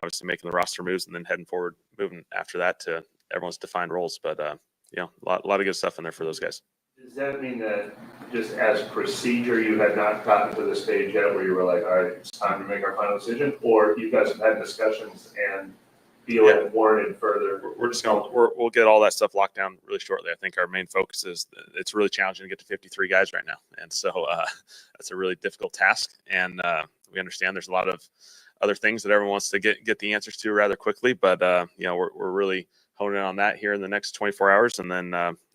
obviously making the roster moves and then heading forward, moving after that to everyone's defined roles. But you know, a lot of good stuff in there for those guys. Does that mean that just as procedure, you had not gotten to the stage yet where you were like, all right, it's time to make our final decision, or you guys have had discussions and feel it warranted further? We'll get all that stuff locked down really shortly. I think our main focus is it's really challenging to get to 53 guys right now, and so that's a really difficult task. And we understand there's a lot of other things that everyone wants to get the answers to rather quickly, but you know, we're really honing in on that here in the next 24 hours, and then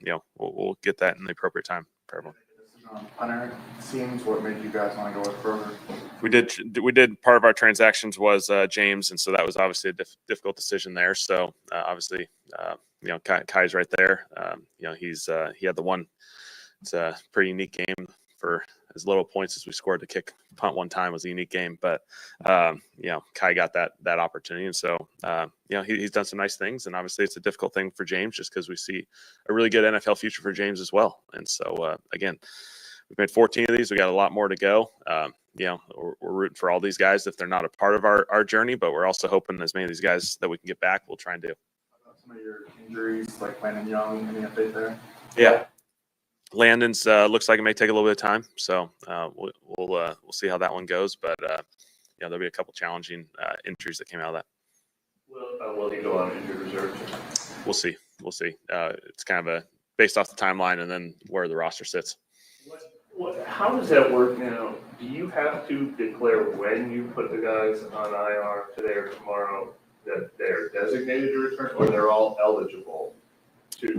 you know, we'll get that in the appropriate time for everyone. Punter seems what made you guys want to go with Kroger? We did part of our transactions was James, and so that was obviously a difficult decision there. So obviously, you know, Kai's right there. You know, he had the one. It's a pretty unique game for as little points as we scored to kick punt one time was a unique game, but you know, Kai got that opportunity, and so you know, he's done some nice things, and obviously it's a difficult thing for James just because we see a really good NFL future for James as well. And so again, we've made 14 of these. We got a lot more to go. You know, we're rooting for all these guys if they're not a part of our journey, but we're also hoping as many of these guys that we can get back, we'll try and do. How about some of your injuries, like Landon Young, any update there? Yeah. Landon's looks like it may take a little bit of time, so we'll see how that one goes. But yeah, there'll be a couple challenging injuries that came out of that. Will he go on injured reserve? We'll see. It's kind of based off the timeline and then where the roster sits. How does that work now? Do you have to declare when you put the guys on IR today or tomorrow that they're designated to return, or they're all eligible?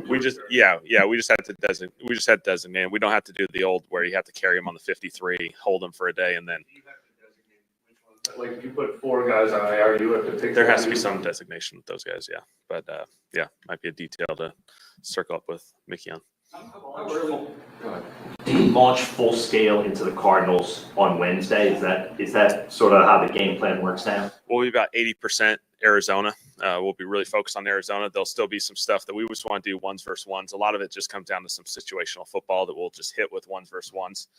We just had to designate. We don't have to do the old where you have to carry them on the 53, hold them for a day, and then. You have to designate which ones. Like if you put 4 guys on IR, you have to pick. There has to be some designation with those guys, yeah. But yeah, might be a detail to circle up with Mickey on. Do you launch full scale into the Cardinals on Wednesday? Is that sort of how the game plan works now? We'll be about 80% Arizona. We'll be really focused on Arizona. There'll still be some stuff that we just want to do ones versus ones. A lot of it just comes down to some situational football that we'll just hit with ones versus ones.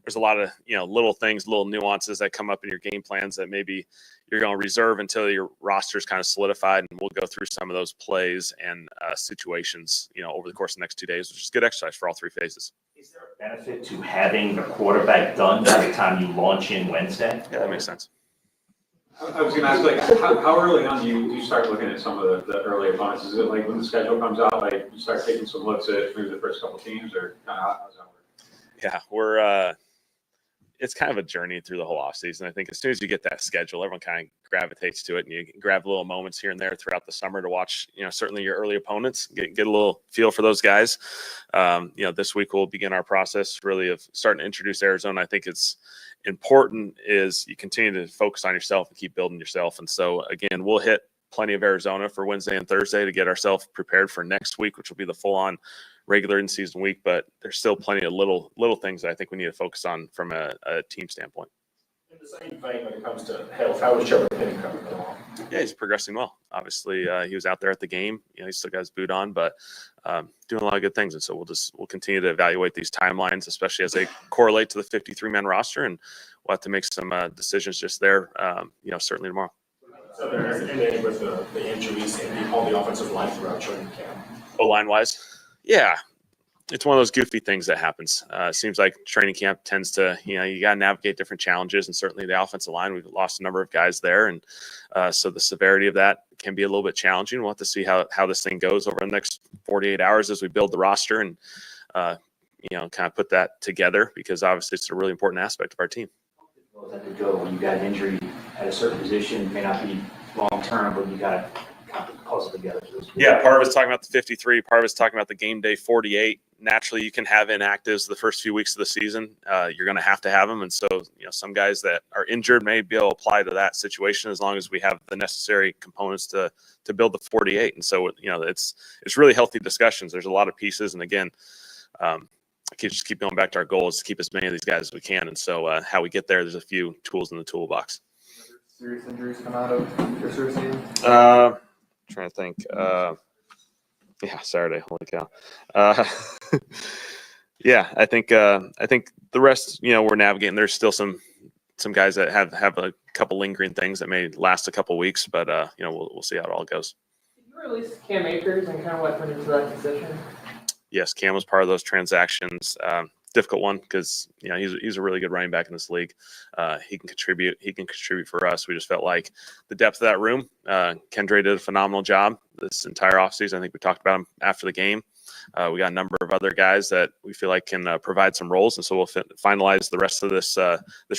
There's a lot of, you know, little things, little nuances that come up in your game plans that maybe you're going to reserve until your roster's kind of solidified, and we'll go through some of those plays and situations, you know, over the course of the next 2 days, which is good exercise for all 3 phases. Is there a benefit to having the quarterback done by the time you launch in Wednesday? Yeah, that makes sense. I was going to ask, like, how early on do you start looking at some of the early opponents? Is it like when the schedule comes out, like you start taking some looks at maybe the first couple teams, or kind of how does that work? Yeah, we're it's kind of a journey through the whole offseason. I think as soon as you get that schedule, everyone kind of gravitates to it, and you grab little moments here and there throughout the summer to watch, you know, certainly your early opponents, get a little feel for those guys. You know, this week we'll begin our process really of starting to introduce Arizona. I think it's important is you continue to focus on yourself and keep building yourself. And so again, we'll hit plenty of Arizona for Wednesday and Thursday to get ourselves prepared for next week, which will be the full-on regular in-season week. But there's still plenty of little things that I think we need to focus on from a team standpoint. In the same vein, when it comes to health, how is Trevor Penning coming along? Yeah, he's progressing well. Obviously, he was out there at the game. You know, he still got his boot on, but doing a lot of good things. And so we'll continue to evaluate these timelines, especially as they correlate to the 53-man roster, and we'll have to make some decisions just there. You know, certainly tomorrow. So there's anything with the injuries and on the offensive line throughout training camp? O-line wise, yeah, it's one of those goofy things that happens. It seems like training camp tends to, you know, you got to navigate different challenges, and certainly the offensive line, we've lost a number of guys there, and so the severity of that can be a little bit challenging. We'll have to see how this thing goes over the next 48 hours as we build the roster and you know, kind of put that together, because obviously it's a really important aspect of our team. That could go when you got an injury at a certain position. It may not be long term, but you got to kind of puzzle together. Yeah, part of it's talking about the 53, part of it's talking about the game day 48. Naturally, you can have inactives the first few weeks of the season. You're going to have them, and so, you know, some guys that are injured may be able to apply to that situation as long as we have the necessary components to build the 48. And so, you know, it's really healthy discussions. There's a lot of pieces, and again, I keep going back to our goal is to keep as many of these guys as we can. And so how we get there, there's a few tools in the toolbox. Serious injuries come out of your serious season? Trying to think. Yeah, Saturday. Holy cow. Yeah, I think the rest, you know, we're navigating. There's still some some guys that have a couple lingering things that may last a couple weeks, but we'll see how it all goes. Did you release Cam Akers and kind of what went into that decision? Yes, Cam was part of those transactions. Difficult one because he's a really good running back in this league. He can contribute. He can contribute for us. We just felt like the depth of that room. Kendra did a phenomenal job this entire offseason. I think we talked about him after the game. We got a number of other guys that we feel like can provide some roles, and so we'll finalize the rest of this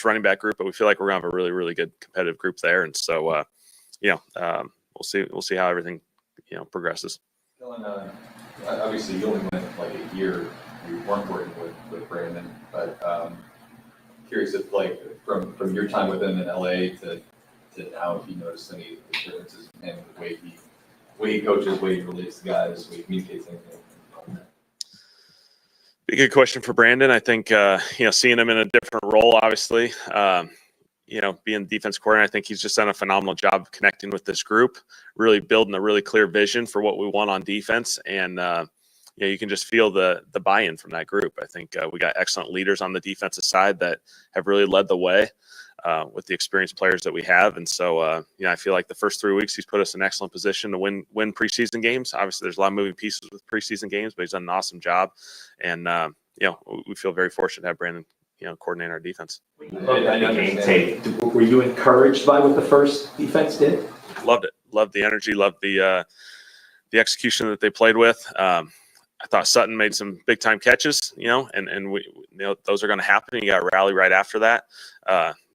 running back group. But we feel like we're gonna have a really, really good competitive group there, and so we'll see how everything progresses. Kellen, obviously you only went like a year. You weren't working with Brandon, but curious if from your time with him in LA to now, if you noticed any differences in the way he coaches, way he relates to guys, way he communicates, anything. A good question for Brandon. I think seeing him in a different role, obviously, being defense coordinator, I think he's just done a phenomenal job of connecting with this group, really building a really clear vision for what we want on defense, and you can just feel the buy-in from that group. I think we got excellent leaders on the defensive side that have really led the way with the experienced players that we have. And so, I feel like the first 3 weeks he's put us in excellent position to win preseason games. Obviously, there's a lot of moving pieces with preseason games, but he's done an awesome job. And, we feel very fortunate to have Brandon, coordinate our defense. Game tape. Were you encouraged by what the first defense did? Loved it. Loved the energy. Loved the execution that they played with. I thought Sutton made some big time catches, and we, those are going to happen. You got to rally right after that.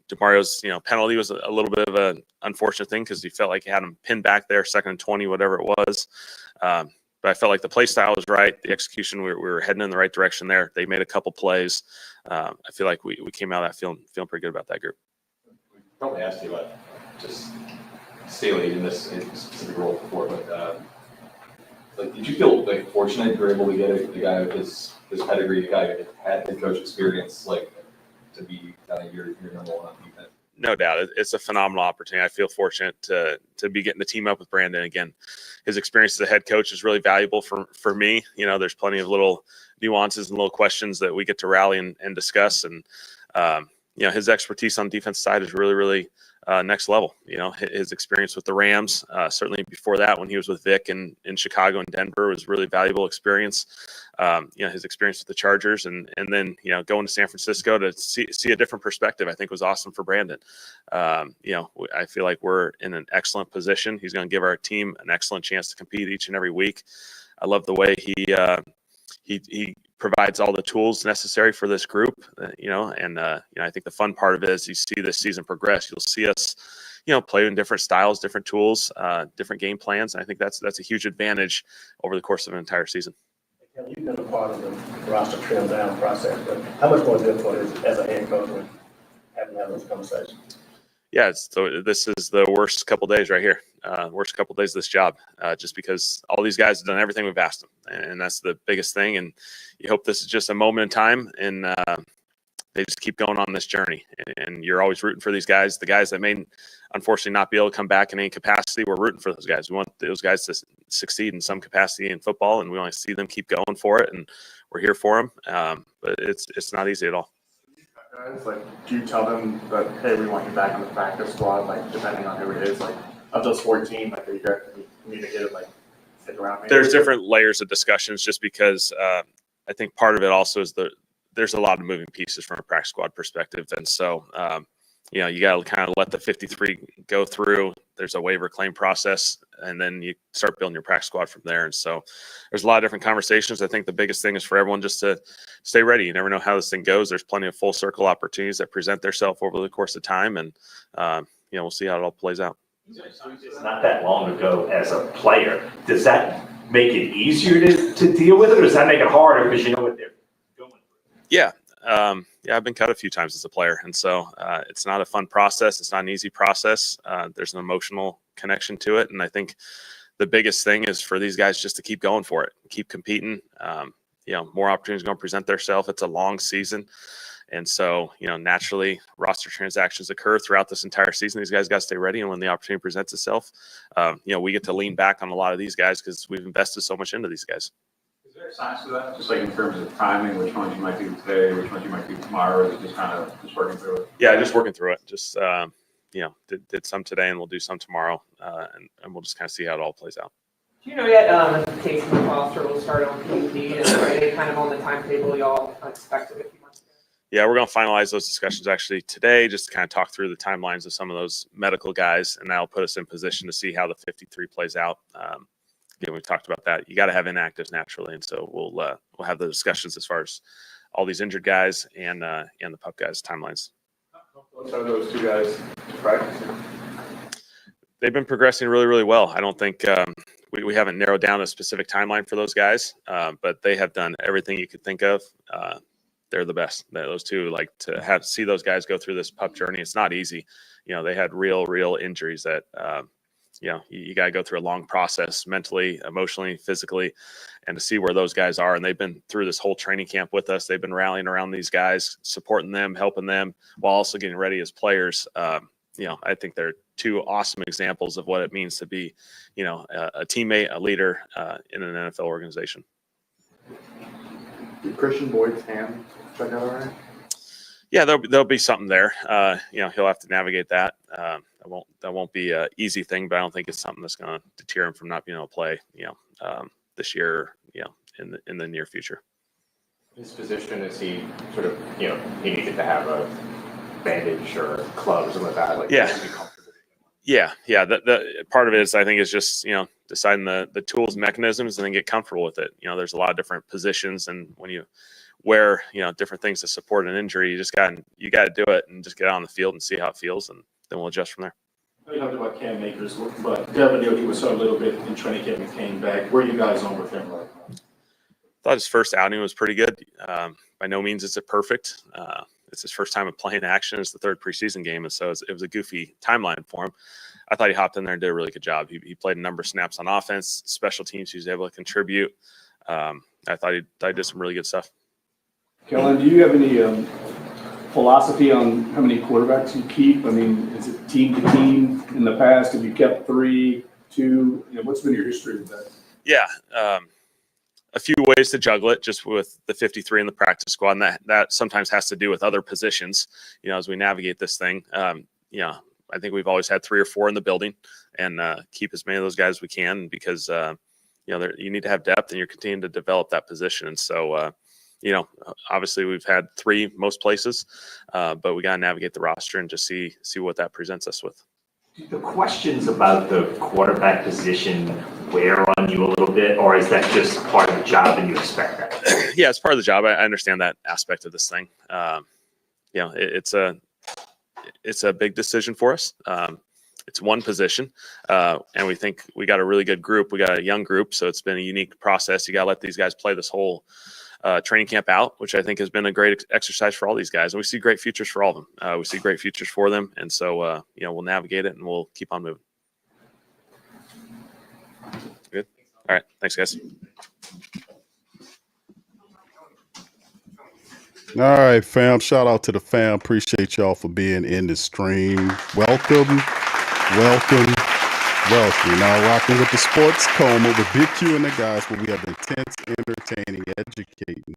DeMario's, penalty was a little bit of an unfortunate thing because he felt like he had him pinned back there, 2nd and 20, whatever it was. But I felt like the play style was right. The execution, we were heading in the right direction there. They made a couple plays. I feel like we came out of that feeling pretty good about that group. We probably asked you about just Staley in this specific role before, but did you feel fortunate you were able to get a guy with his pedigree, a guy who had head coach experience, to be kind of your number one on defense? No doubt. It's a phenomenal opportunity. I feel fortunate to be getting the team up with Brandon again. His experience as a head coach is really valuable for me. There's plenty of little nuances and little questions that we get to rally and discuss. And, his expertise on the defense side is really, really next level. His experience with the Rams, certainly before that when he was with Vic in Chicago and Denver, was really valuable experience. His experience with the Chargers and then, going to San Francisco to see a different perspective, I think was awesome for Brandon. I feel like we're in an excellent position. He's going to give our team an excellent chance to compete each and every week. I love the way he provides all the tools necessary for this group, and I think the fun part of it is you see this season progress. You'll see us, play in different styles, different tools, different game plans. And I think that's a huge advantage over the course of an entire season. You've been a part of the roster trim down process, but how much more difficult is it as a head coach when having those conversations? Yeah, so this is the worst couple days right here. Worst couple days of this job, just because all these guys have done everything we've asked them, and that's the biggest thing. And you hope this is just a moment in time, and they just keep going on this journey. And you're always rooting for these guys. The guys that may unfortunately not be able to come back in any capacity, we're rooting for those guys. We want those guys to succeed in some capacity in football, and we want to see them keep going for it. And we're here for them. But it's not easy at all. Guys, do you tell them that, hey, we want you back on the practice squad, depending on who it is, of those 14, are you guys communicated, stick around maybe? There's different layers of discussions just because I think part of it also is there's a lot of moving pieces from a practice squad perspective. And so, you got to kind of let the 53 go through. There's a waiver claim process, and then you start building your practice squad from there. And so there's a lot of different conversations. I think the biggest thing is for everyone just to stay ready. You never know how this thing goes. There's plenty of full circle opportunities that present themselves over the course of time. And, we'll see how it all plays out. It's not that long ago as a player. Does that make it easier to deal with it, or does that make it harder because you know what they're going through? Yeah. I've been cut a few times as a player. And so it's not a fun process. It's not an easy process. There's an emotional connection to it. And I think the biggest thing is for these guys just to keep going for it, keep competing. More opportunities are going to present themselves. It's a long season. And so, naturally roster transactions occur throughout this entire season. These guys got to stay ready. And when the opportunity presents itself, we get to lean back on a lot of these guys because we've invested so much into these guys. Is there a science to that? Just like in terms of timing, which ones you might do today, which ones you might do tomorrow, or is it just kind of just working through it? Yeah, just working through it. Just did some today, and we'll do some tomorrow, and we'll just kind of see how it all plays out. Do you know yet if Casey and Foster will start on PED, and are they kind of on the timetable y'all expected a few months ago? Yeah, we're going to finalize those discussions actually today, just to kind of talk through the timelines of some of those medical guys, and that'll put us in position to see how the 53 plays out. Again, we've talked about that. You got to have inactives naturally, and so we'll have the discussions as far as all these injured guys and the pup guys timelines. How close are those two guys to practicing? They've been progressing really, really well. I don't think we haven't narrowed down a specific timeline for those guys, but they have done everything you could think of. They're the best. Those two, like to see those guys go through this pup journey. It's not easy. They had real injuries that, you got to go through a long process mentally, emotionally, physically, and to see where those guys are. And they've been through this whole training camp with us. They've been rallying around these guys, supporting them, helping them while also getting ready as players. I think they're two awesome examples of what it means to be, a teammate, a leader in an NFL organization. Did Christian Boyd's hand check out all right? Yeah, there'll be something there. He'll have to navigate that. That won't be an easy thing, but I don't think it's something that's going to deter him from not being able to play, this year, in the near future. His position, is he sort of, he needed to have a bandage or a club or something like that? Like, Yeah. to be comfortable. Yeah. The part of it is, I think, is just, deciding the tools and mechanisms and then get comfortable with it. There's a lot of different positions, and when you wear, different things to support an injury, you got to do it and just get out on the field and see how it feels, and then we'll adjust from there. We talked about Cam Akers, but Devin, he was hurt a little bit in training camp and came back. Where are you guys on with him right now? Thought his first outing was pretty good. By no means is it perfect. It's his first time of playing action. It's the third preseason game, and so it was a goofy timeline for him. I thought he hopped in there and did a really good job. He played a number of snaps on offense, special teams. He was able to contribute. I thought he did some really good stuff. Kellen, do you have any philosophy on how many quarterbacks you keep? I mean, is it team to team in the past? Have you kept 3, 2? What's been your history with that? Yeah, a few ways to juggle it, just with the 53 in the practice squad, and that sometimes has to do with other positions. As we navigate this thing, I think we've always had 3 or 4 in the building, and keep as many of those guys as we can, because you need to have depth, and you're continuing to develop that position. And so, obviously we've had 3 most places, but we got to navigate the roster and just see what that presents us with. The questions about the quarterback position wear on you a little bit, or is that just part of the job and you expect that? Yeah, it's part of the job. I understand that aspect of this thing. It's a big decision for us. It's one position, and we think we got a really good group. We got a young group, so it's been a unique process. You got to let these guys play this whole training camp out, which I think has been a great exercise for all these guys. And we see great futures for all of them. We see great futures for them. And so, we'll navigate it and we'll keep on moving. Good. All right. Thanks, guys. All right, fam. Shout out to the fam. Appreciate y'all for being in the stream. Welcome. Now rocking with the Sports Coma with Big Q and the guys, where we have intense, entertaining, educating,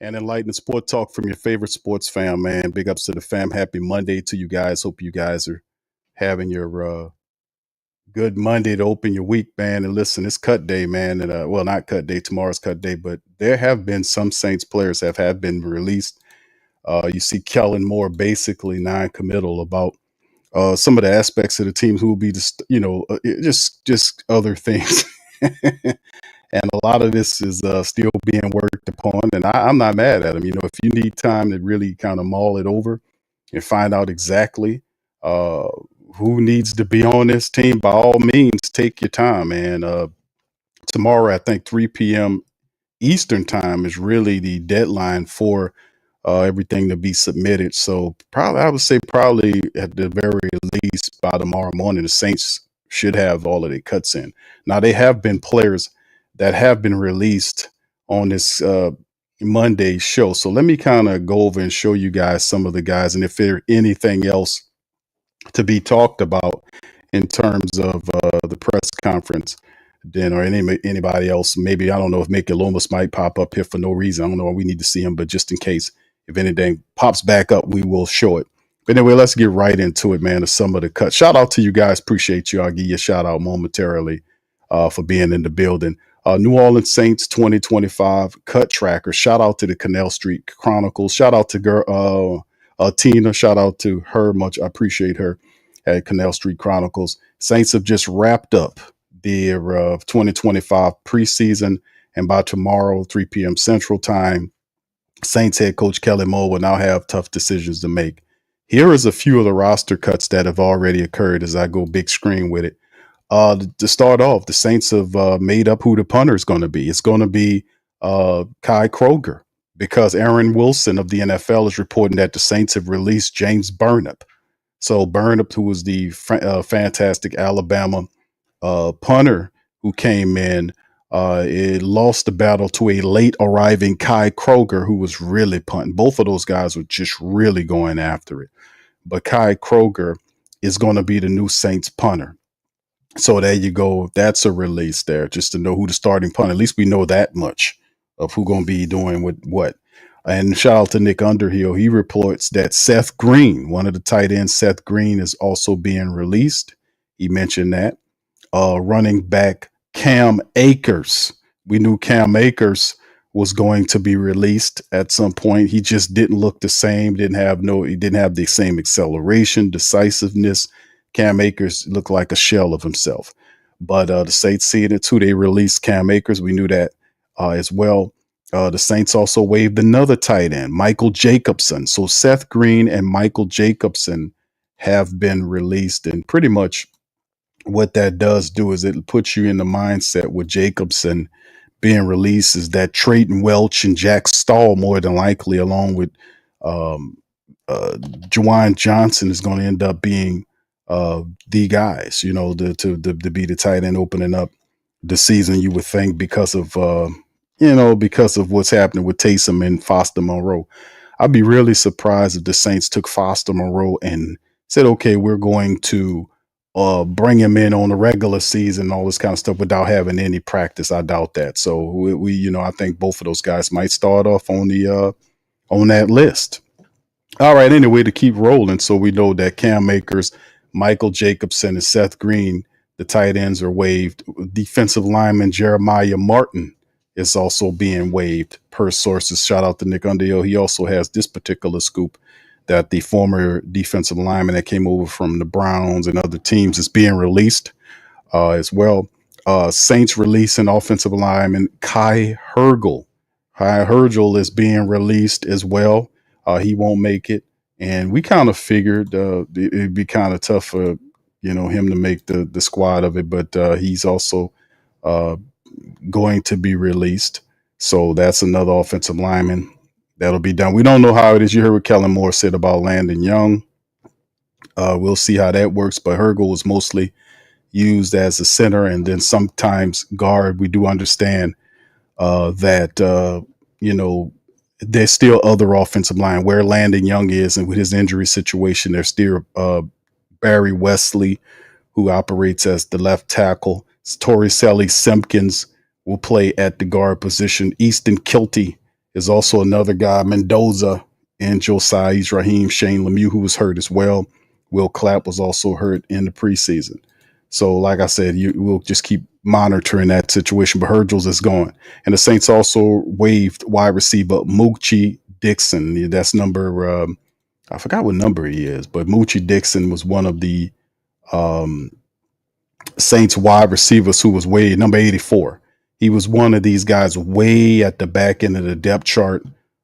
and enlightening sport talk from your favorite sports fam, man. Big ups to the fam. Happy Monday to you guys. Hope you guys are having your good Monday to open your week, man. And listen, it's cut day, man. And well, not cut day. Tomorrow's cut day, but there have been some Saints players have been released. You see Kellen Moore basically non-committal about some of the aspects of the team who will be just other things. And a lot of this is still being worked upon. And I'm not mad at him. If you need time to really kind of mull it over and find out exactly who needs to be on this team, by all means, take your time. And tomorrow, I think 3 p.m. Eastern time is really the deadline for everything to be submitted. So I would say at the very least by tomorrow morning, the Saints should have all of their cuts in. Now, they have been players that have been released on this Monday show. So let me kind of go over and show you guys some of the guys, and if there's anything else to be talked about in terms of the press conference then or anybody else. Maybe, I don't know if Mickey Loomis might pop up here for no reason. I don't know. We need to see him, but just in case, if anything pops back up, we will show it. But anyway, let's get right into it, man. To some of the cuts. Shout out to you guys. Appreciate you. I'll give you a shout out momentarily for being in the building. New Orleans Saints 2025 cut tracker. Shout out to the Canal Street Chronicles. Shout out to Tina. Shout out to her. Much I appreciate her at Canal Street Chronicles. Saints have just wrapped up their 2025 preseason, and by tomorrow, 3 p.m. Central Time, Saints head coach Kellen Moore will now have tough decisions to make. Here is a few of the roster cuts that have already occurred as I go big screen with it. To start off, the Saints have made up who the punter is going to be. It's going to be Kai Kroger, because Aaron Wilson of the NFL is reporting that the Saints have released James Burnip. So Burnip, who was the fantastic Alabama punter who came in, it lost the battle to a late arriving Kai Kroger, who was really punting. Both of those guys were just really going after it. But Kai Kroger is going to be the new Saints punter. So there you go. That's a release there, just to know who the starting punter. At least we know that much of who going to be doing with what. And shout out to Nick Underhill. He reports that Seth Green, one of the tight ends, Seth Green, is also being released. He mentioned that. Running back Cam Akers. We knew Cam Akers was going to be released at some point. He just didn't look the same. He didn't have the same acceleration, decisiveness. Cam Akers looked like a shell of himself. But the Saints seeing it too. They released Cam Akers. We knew that as well. The Saints also waived another tight end, Michael Jacobson. So Seth Green and Michael Jacobson have been released. And pretty much what that does do is it puts you in the mindset with Jacobson being released is that Trayton Welch and Jack Stahl, more than likely, along with Juwan Johnson, is going to end up being the guys, to be the tight end opening up the season, you would think, because of what's happening with Taysom and Foster Monroe. I'd be really surprised if the Saints took Foster Monroe and said, okay, we're going to bring him in on the regular season, all this kind of stuff, without having any practice. I doubt that. So we I think both of those guys might start off on that list. All right. Anyway, to keep rolling, so we know that Cam Akers, Michael Jacobson, and Seth Green, the tight ends, are waived. Defensive lineman Jeremiah Martin is also being waived per sources. Shout out to Nick Underhill. He also has this particular scoop that the former defensive lineman that came over from the Browns and other teams is being released as well. Saints releasing offensive lineman Kai Hergel. Kai Hergel is being released as well. He won't make it. And we kind of figured it'd be kind of tough for him to make the squad of it, but he's also going to be released. So that's another offensive lineman that'll be done. We don't know how it is. You heard what Kellen Moore said about Landon Young. We'll see how that works. But Hergel was mostly used as a center and then sometimes guard. We do understand that there's still other offensive line where Landon Young is, and with his injury situation, there's still Barry Wesley, who operates as the left tackle. Torricelli Simpkins will play at the guard position. Easton Kilty is also another guy. Mendoza and Josiah Raheem, Shane Lemieux, who was hurt as well. Will Clapp was also hurt in the preseason. So, like I said, we'll just keep monitoring that situation. But Hergels is gone. And the Saints also waived wide receiver Moochie Dixon. That's number, I forgot what number he is, but Moochie Dixon was one of the Saints wide receivers who was way number 84. He was one of these guys way at the back end of the depth chart.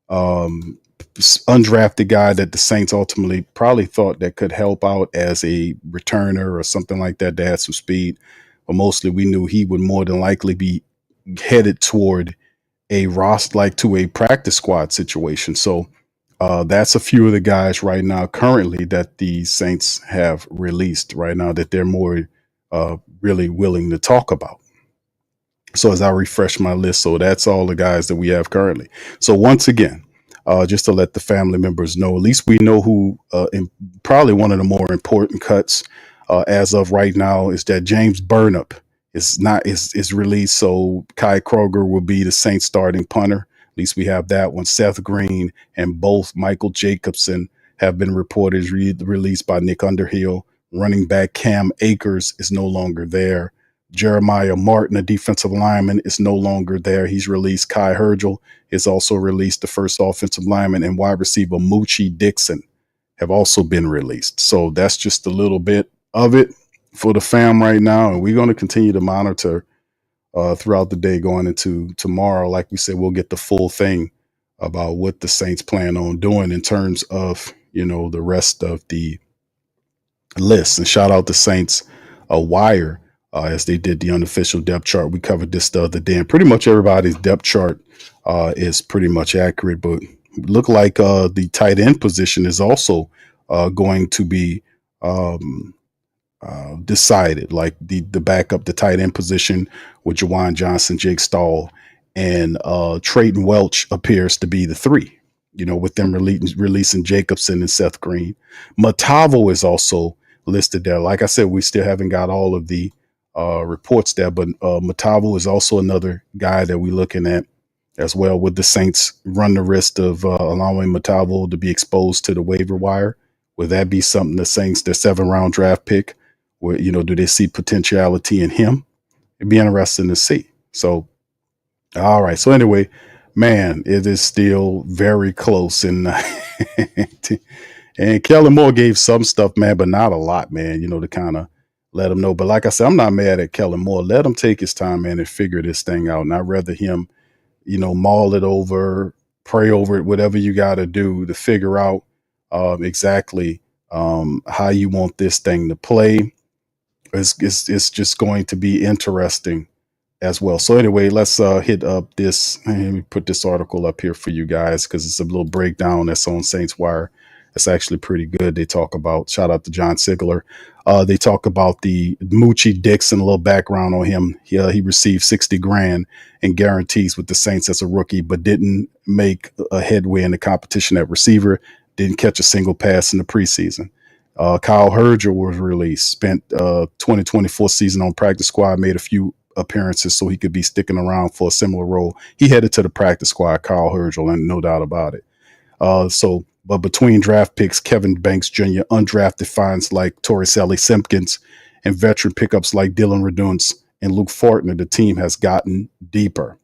Undrafted guy that the Saints ultimately probably thought that could help out as a returner or something like that to add some speed. But mostly we knew he would more than likely be headed toward a roster, like to a practice squad situation. So that's a few of the guys right now currently that the Saints have released right now that they're more really willing to talk about. So as I refresh my list, so that's all the guys that we have currently. So once again, just to let the family members know, at least we know who, probably one of the more important cuts as of right now is that James Burnip is released. So Kai Kroger will be the Saints starting punter. At least we have that one. Seth Green and both Michael Jacobson have been reported released by Nick Underhill. Running back Cam Akers is no longer there. Jeremiah Martin, a defensive lineman, is no longer there. He's released. Kai Hergel is also released, the first offensive lineman, and wide receiver Moochie Dixon have also been released. So that's just a little bit of it for the fam right now. And we're going to continue to monitor throughout the day going into tomorrow. Like we said, we'll get the full thing about what the Saints plan on doing in terms of, the rest of the list. And shout out the Saints Wire as they did the unofficial depth chart. We covered this the other day, and pretty much everybody's depth chart is pretty much accurate, but look like the tight end position is also going to be decided, like the backup, the tight end position with Jawan Johnson, Jake Stahl, and Trayton Welch appears to be the three, with them releasing Jacobson and Seth Green. Matavo is also listed there. Like I said, we still haven't got all of the reports there, but Matavo is also another guy that we're looking at as well. Would the Saints run the risk of allowing Matavo to be exposed to the waiver wire? Would that be something the Saints, their 7th-round draft pick, where, do they see potentiality in him? It'd be interesting to see. So, all right. So anyway, man, it is still very close. And and Kellen Moore gave some stuff, man, but not a lot, man, to kind of let him know. But like I said, I'm not mad at Kellen Moore. Let him take his time, man, and figure this thing out. And I'd rather him, maul it over, pray over it, whatever you got to do to figure out exactly how you want this thing to play. It's just going to be interesting as well. So anyway, let's hit up this. Let me put this article up here for you guys because it's a little breakdown that's on Saints Wire. It's actually pretty good. They talk about, shout out to John Sigler. They talk about the Moochie Dixon, a little background on him. He received $60,000 in guarantees with the Saints as a rookie, but didn't make a headway in the competition at receiver. Didn't catch a single pass in the preseason. Kyle Herger was released, spent 2024 season on practice squad, made a few appearances so he could be sticking around for a similar role. He headed to the practice squad, Kyle Herger, and no doubt about it. But between draft picks, Kevin Banks Jr., undrafted finds like Torricelli Simpkins, and veteran pickups like Dylan Redunce and Luke Fortner, the team has gotten deeper.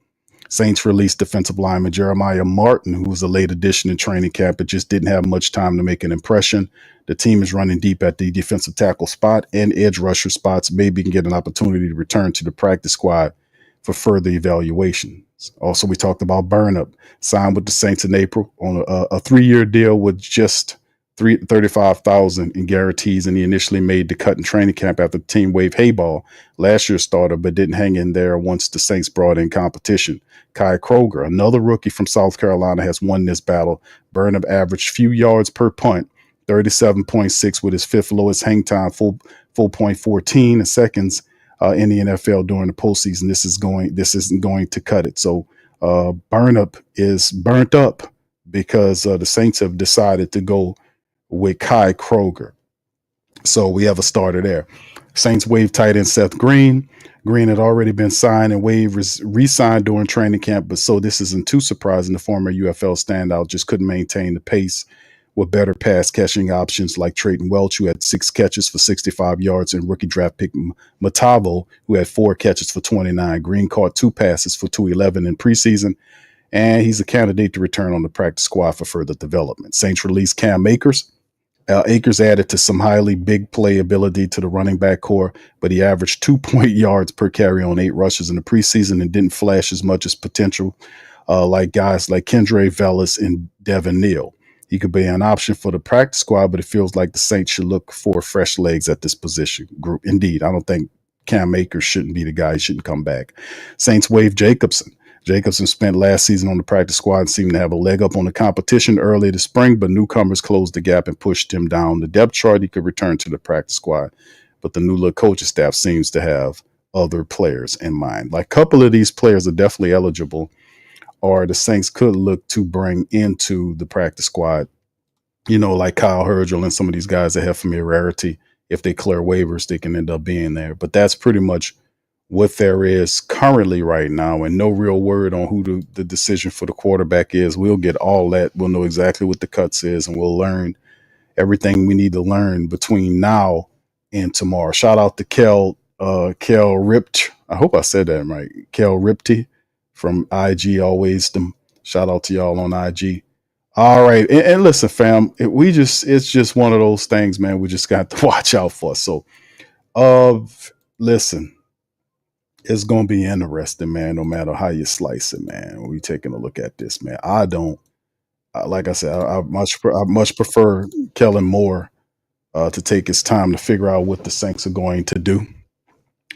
Saints released defensive lineman Jeremiah Martin, who was a late addition in training camp, but just didn't have much time to make an impression. The team is running deep at the defensive tackle spot and edge rusher spots. Maybe can get an opportunity to return to the practice squad for further evaluation. Also, we talked about Burnup, signed with the Saints in April on a 3-year deal with just $35,000 in guarantees, and he initially made the cut in training camp after the team waived Hayball, last year's starter, but didn't hang in there once the Saints brought in competition. Kai Kroger, another rookie from South Carolina, has won this battle. Burnham averaged few yards per punt, 37.6 with his 5th lowest hang time, 4.14 seconds in the NFL during the postseason. This isn't going to cut it. So Burnham is burnt up because the Saints have decided to go with Kai Kroger. So we have a starter there. Saints waived tight end Seth Green. Green had already been signed and waived, re-signed during training camp, but so this isn't too surprising. The former UFL standout just couldn't maintain the pace with better pass catching options like Trayton Welch, who had 6 catches for 65 yards, and rookie draft pick Matavo, who had 4 catches for 29. Green caught 2 passes for 211 in preseason, and he's a candidate to return on the practice squad for further development. Saints released Cam Akers. Akers added to some highly big play ability to the running back core, but he averaged 2 yards per carry on 8 rushes in the preseason and didn't flash as much as potential like guys like Kendre Vellis and Devin Neal. He could be an option for the practice squad, but it feels like the Saints should look for fresh legs at this position group. Indeed, I don't think Cam Akers shouldn't be the guy. He shouldn't come back. Saints waived Jacobson. Jacobson spent last season on the practice squad and seemed to have a leg up on the competition early this spring, but newcomers closed the gap and pushed him down the depth chart. He could return to the practice squad, but the new look coaching staff seems to have other players in mind. Like a couple of these players are definitely eligible, or the Saints could look to bring into the practice squad, like Kyle Hergel and some of these guys that have familiarity. If they clear waivers, they can end up being there. But that's pretty much what there is currently right now, and no real word on who the decision for the quarterback is. We'll get all that. We'll know exactly what the cuts is, and we'll learn everything we need to learn between now and tomorrow. Shout out to Kel Ript. I hope I said that right. Kel Ripty from IG. Always them. Shout out to y'all on IG. All right, and listen, fam. It's just one of those things, man. We just got to watch out for. So, listen, it's gonna be interesting, man. No matter how you slice it, man. When we taking a look at this, man. I don't. Like I said, I much prefer Kellen Moore to take his time to figure out what the Saints are going to do.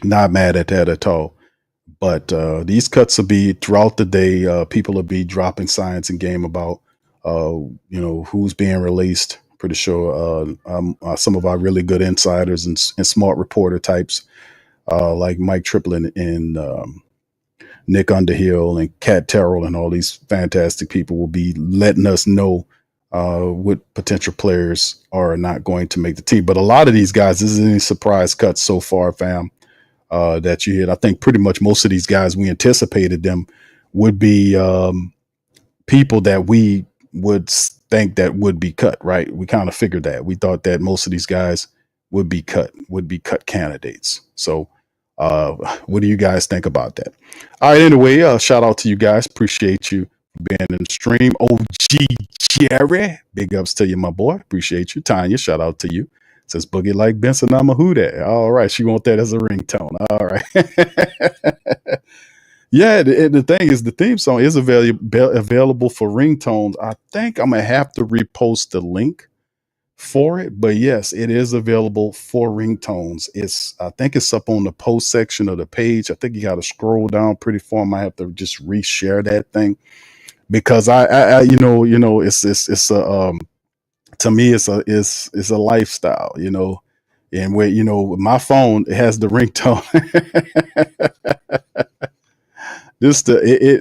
Not mad at that at all. But these cuts will be throughout the day. People will be dropping science and game about who's being released. Pretty sure some of our really good insiders and smart reporter types like Mike Triplin and Nick Underhill and Kat Terrell and all these fantastic people will be letting us know what potential players are not going to make the team. But a lot of these guys, this isn't any surprise cuts so far, fam, that you hit. I think pretty much most of these guys, we anticipated them would be people that we would think that would be cut, right? We kind of figured that. We thought that most of these guys would be cut candidates. So what do you guys think about that? All right, anyway, shout out to you guys. Appreciate you being in the stream. OG Jerry, big ups to you, my boy. Appreciate you. Tanya, shout out to you. Says Boogie like Benson, I'm a Who Dat. All right, she want that as a ringtone. All right. Yeah, the thing is, the theme song is available for ringtones. I think I'm going to have to repost the link for it, but yes, it is available for ringtones. I think it's up on the post section of the page. I think you got to scroll down pretty far. I might have to just reshare that thing because I it's a to me it's a lifestyle, and where my phone, it has the ringtone.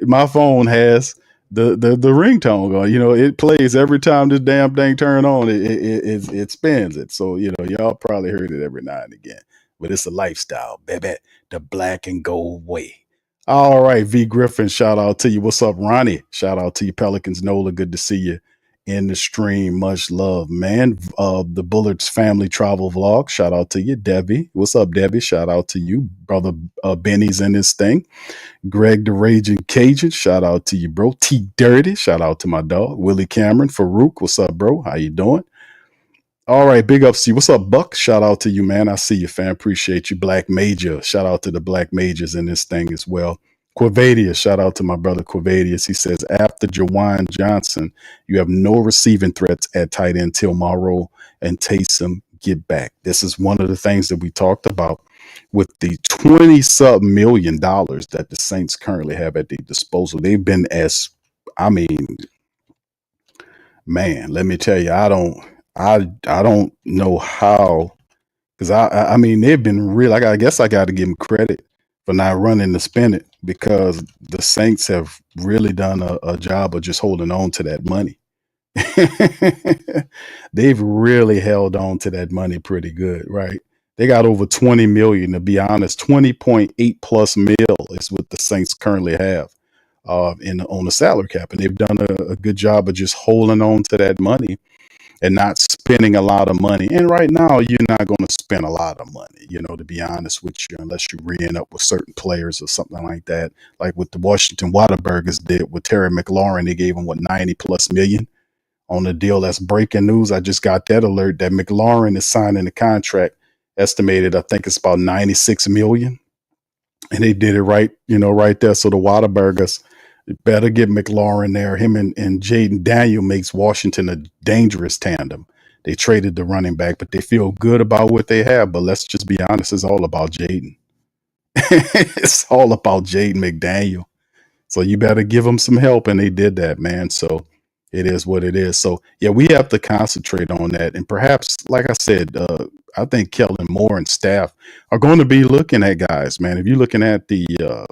My phone has the ringtone going. It plays every time this damn thing turn on. It spins it. So y'all probably heard it every now and again. But it's a lifestyle, baby. The black and gold way. All right, V Griffin, shout out to you. What's up, Ronnie? Shout out to you, Pelicans. Nola, good to see you in the stream. Much love, man. The Bullards family travel vlog. Shout out to you, Debbie. What's up, Debbie? Shout out to you, brother. Benny's in this thing. Greg the Raging Cajun, shout out to you, bro. T Dirty, shout out to my dog. Willie Cameron, Farouk, what's up, bro? How you doing? All right, big ups to you. What's up, Buck? Shout out to you, man. I see you, fam. Appreciate you. Black Major, shout out to the Black Majors in this thing as well. Quavadius, shout out to my brother Quavadius. He says, after Jawan Johnson, you have no receiving threats at tight end till Morrow and Taysom get back. This is one of the things that we talked about with the $20 million that the Saints currently have at their disposal. They've been man, let me tell you, I don't know how, because I mean, they've been real. I guess I got to give them credit for not running to spend it, because the Saints have really done a job of just holding on to that money. They've really held on to that money pretty good, right? They got over 20 million, to be honest. 20.8 plus mil is what the Saints currently have on the salary cap. And they've done a good job of just holding on to that money and not spending a lot of money. And right now, you're not going to spend a lot of money, to be honest with you, unless you re-end up with certain players or something like that. Like what the Washington Whataburgers did with Terry McLaurin. They gave him, 90 plus million on a deal. That's breaking news. I just got that alert that McLaurin is signing a contract estimated, I think it's about 96 million. And they did it right, right there. So the Whataburgers better get McLaurin there. Him and Jaden Daniel makes Washington a dangerous tandem. They traded the running back, but they feel good about what they have. But let's just be honest, it's all about Jaden. It's all about Jaden McDaniel. So you better give them some help. And they did that, man. So it is what it is. So yeah, we have to concentrate on that. And perhaps, like I said, I think Kellen Moore and staff are going to be looking at guys, man. If you're looking at the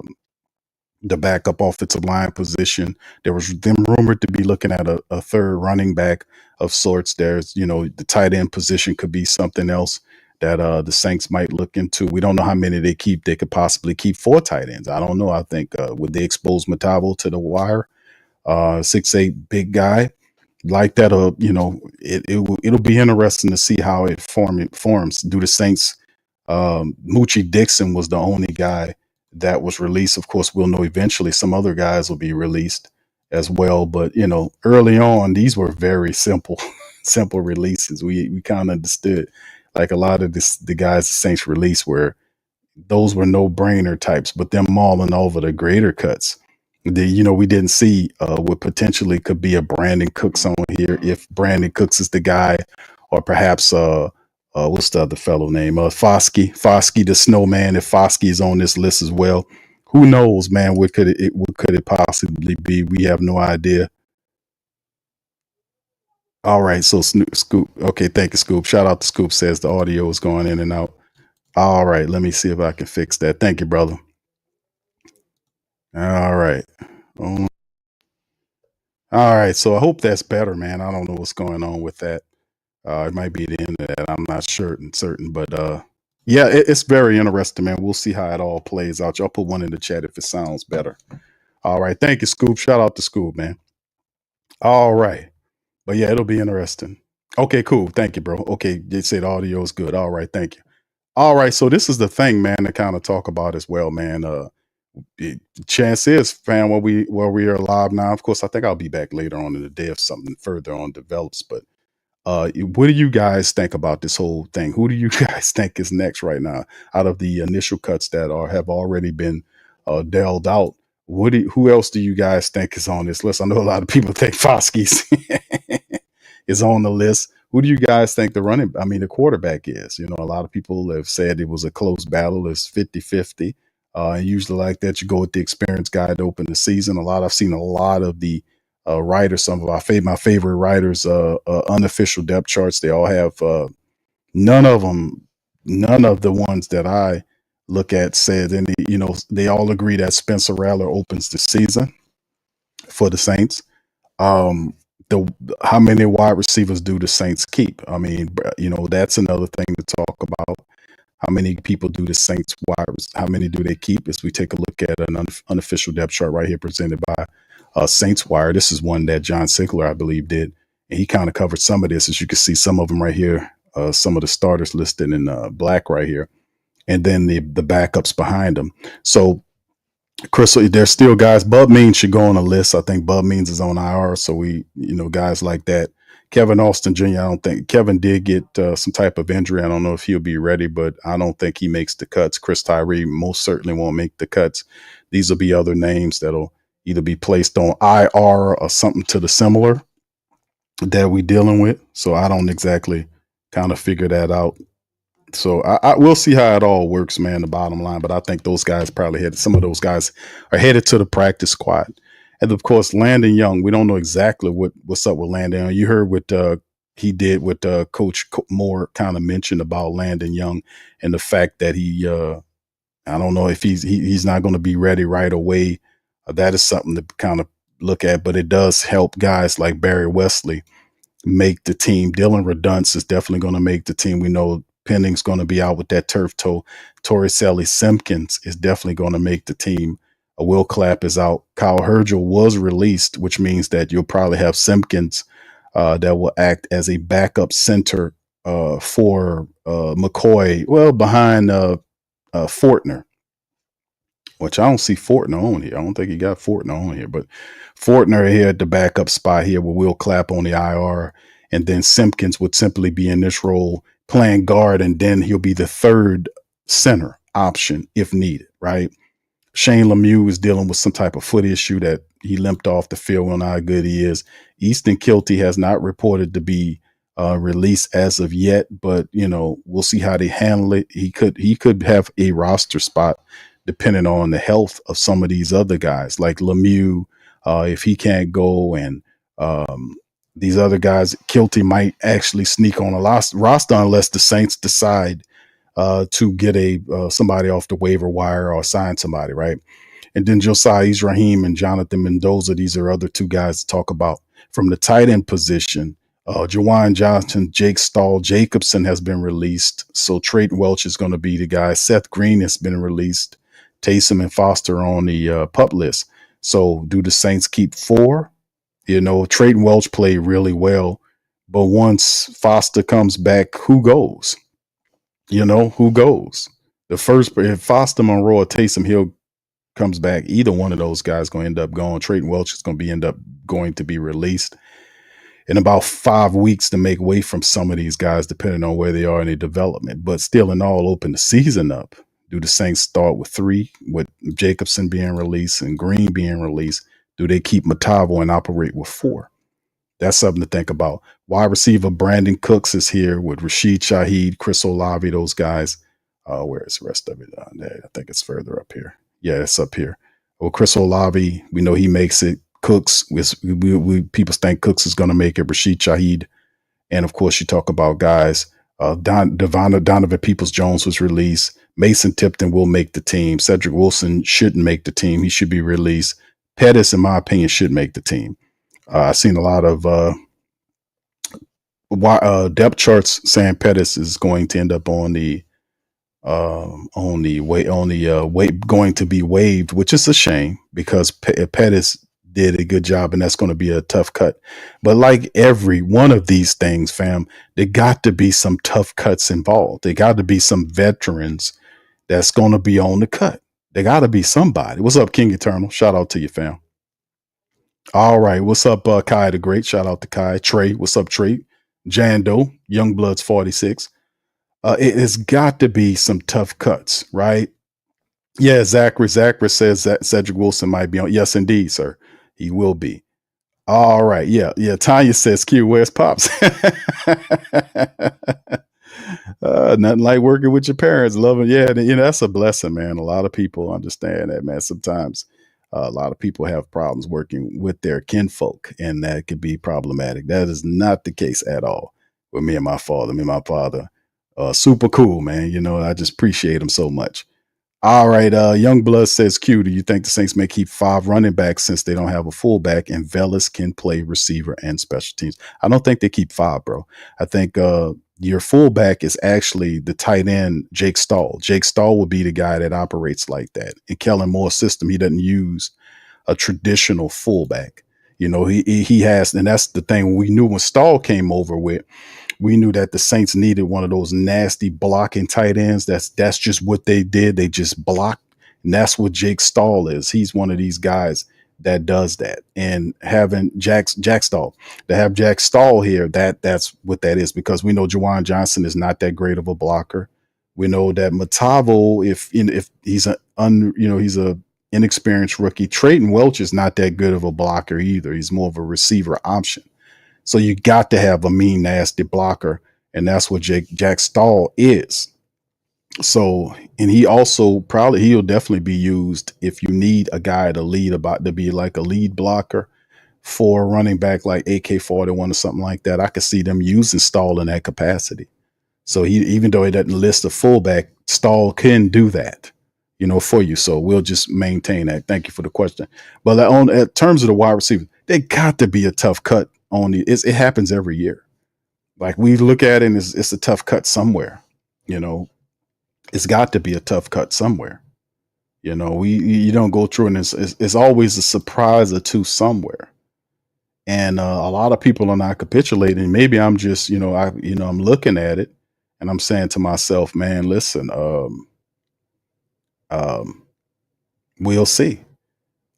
backup offensive line position, there was them rumored to be looking at a third running back of sorts. There's, the tight end position could be something else that the Saints might look into. We don't know how many they keep. They could possibly keep 4 tight ends. I don't know. I think would they expose Matavo to the wire? 6'8" big guy like that. It'll be interesting to see how it forms. Do the Saints? Moochie Dixon was the only guy that was released. Of course, we'll know eventually some other guys will be released as well. But early on, these were very simple, simple releases. We kind of understood, like a lot of the guys the Saints released those were no brainer types. But them mauling over the greater cuts, we didn't see what potentially could be a Brandon Cooks on here if Brandon Cooks is the guy, or perhaps what's the other fellow name? Foskey the Snowman. If Foskey is on this list as well, who knows, man? What could it possibly be? We have no idea. All right, so Scoop. Okay, thank you, Scoop. Shout out to Scoop. Says the audio is going in and out. All right, let me see if I can fix that. Thank you, brother. All right. All right, so I hope that's better, man. I don't know what's going on with that. It might be the internet. I'm not certain, but yeah, it's very interesting, man. We'll see how it all plays out. Y'all put one in the chat if it sounds better. All right, thank you, Scoop. Shout out to Scoop, man. All right, but yeah, it'll be interesting. Okay, cool. Thank you, bro. Okay, they said audio is good. All right, thank you. All right, so this is the thing, man, to kind of talk about as well, man. Chance is, fam, where we are live now. Of course, I think I'll be back later on in the day if something further on develops. But what do you guys think about this whole thing? Who do you guys think is next right now out of the initial cuts that have already been dealt out? Who else do you guys think is on this list? I know a lot of people think Foskey's is on the list. Who do you guys think the quarterback is? A lot of people have said it was a close battle. It's 50-50. And usually like that, you go with the experienced guy to open the season. I've seen a lot of the writers, some of my favorite writers, unofficial depth charts. They all have none of the ones that I look at said any. They all agree that Spencer Rattler opens the season for the Saints. How many wide receivers do the Saints keep? I mean, that's another thing to talk about. How many people do the Saints wires? How many do they keep? As we take a look at an unofficial depth chart right here presented by Saints Wire. This is one that John Sickler, I believe, did. And he kind of covered some of this. As you can see, some of them right here, some of the starters listed in black right here. And then the backups behind them. So, Chris, there's still guys. Bub Means should go on a list. I think Bub Means is on IR. So guys like that. Kevin Austin Jr., I don't think Kevin did get some type of injury. I don't know if he'll be ready, but I don't think he makes the cuts. Chris Tyree most certainly won't make the cuts. These will be other names that'll either be placed on IR or something to the similar that we dealing with. So I don't exactly kind of figure that out. So I will see how it all works, man, the bottom line. But I think those guys some of those guys are headed to the practice squad. And of course, Landon Young, we don't know exactly what's up with Landon Young. You heard what he did, what Coach Moore kind of mentioned about Landon Young and the fact that he, I don't know if he's not going to be ready right away. That is something to kind of look at, but it does help guys like Barry Wesley make the team. Dylan Redunce is definitely going to make the team. We know Penning's going to be out with that turf toe. Torricelli Simpkins is definitely going to make the team. Will Clapp is out. Kyle Hergel was released, which means that you'll probably have Simpkins that will act as a backup center for McCoy, behind Fortner, which I don't see Fortner on here. I don't think he got Fortner on here, but Fortner here at the backup spot here with Will Clapp on the IR, and then Simpkins would simply be in this role playing guard, and then he'll be the third center option if needed, right? Shane Lemieux is dealing with some type of foot issue that he limped off the field. We don't know how good he is. Easton Kilty has not reported to be released as of yet, but we'll see how they handle it. He could have a roster spot depending on the health of some of these other guys like Lemieux, if he can't go, and these other guys. Kilty might actually sneak on a roster unless the Saints decide to get somebody off the waiver wire or sign somebody, right? And then Josiah Raheem and Jonathan Mendoza, these are other two guys to talk about. From the tight end position, Jawan Johnson, Jake Stahl, Jacobson has been released. So Trayton Welch is going to be the guy. Seth Green has been released. Taysom and Foster on the pup list. So do the Saints keep 4? Trayton Welch played really well. But once Foster comes back, who goes? Who goes? If Foster, Monroe, or Taysom Hill comes back, either one of those guys going to end up going. Trayton Welch is going to be released in about 5 weeks to make way from some of these guys, depending on where they are in their development. But still, in all, open the season up. Do the Saints start with 3, with Jacobson being released and Green being released? Do they keep Matavo and operate with 4? That's something to think about. Wide receiver Brandon Cooks is here with Rashid Shaheed, Chris Olave, those guys. Where is the rest of it? There, I think it's further up here. Yeah, it's up here. Well, Chris Olave, we know he makes it. Cooks, people think Cooks is going to make it. Rashid Shaheed, and of course, you talk about guys. Donovan Peoples-Jones was released. Mason Tipton will make the team. Cedric Wilson shouldn't make the team. He should be released. Pettis, in my opinion, should make the team. I've seen a lot of depth charts saying Pettis is going to end up going to be waived, which is a shame because Pettis did a good job, and that's going to be a tough cut. But like every one of these things, fam, there got to be some tough cuts involved. There got to be some veterans that's going to be on the cut. There got to be somebody. What's up, King Eternal? Shout out to you, fam. All right. What's up, Kai the Great? Shout out to Kai. Trey. What's up, Trey? Jando. Youngbloods 46. It has got to be some tough cuts, right? Yeah, Zachary says that Cedric Wilson might be on. Yes, indeed, sir. He will be. All right. Yeah. Tanya says, Q, where's Pops? Nothing like working with your parents. Loving. Yeah. That's a blessing, man. A lot of people understand that, man. Sometimes a lot of people have problems working with their kinfolk, and that could be problematic. That is not the case at all with me and my father. Super cool, man. I just appreciate him so much. All right. Youngblood says, Q, do you think the Saints may keep 5 running backs since they don't have a fullback and Vellis can play receiver and special teams? I don't think they keep 5, bro. I think your fullback is actually the tight end, Jake Stahl. Jake Stahl will be the guy that operates like that. In Kellen Moore's system, he doesn't use a traditional fullback. He has, and that's the thing we knew when Stahl came over with. We knew that the Saints needed one of those nasty blocking tight ends. That's just what they did. They just blocked. And that's what Jake Stahl is. He's one of these guys that does that. And having Jack Stahl, to have Jack Stahl here, that's what that is, because we know Jawan Johnson is not that great of a blocker. We know that Matavo, if he's he's a inexperienced rookie. Trayton Welch is not that good of a blocker either. He's more of a receiver option. So you got to have a mean, nasty blocker, and that's what Jack Stahl is. So, and he'll definitely be used if you need a guy to be like a lead blocker for a running back like AK-41 or something like that. I could see them using Stahl in that capacity. So even though he doesn't list a fullback, Stahl can do that, for you. So we'll just maintain that. Thank you for the question. But in terms of the wide receiver, they got to be a tough cut. It happens every year. Like we look at it and it's a tough cut somewhere, it's got to be a tough cut somewhere. You don't go through and it's always a surprise or two somewhere. And a lot of people are not capitulating. Maybe I'm just, I'm looking at it and I'm saying to myself, man, listen, we'll see.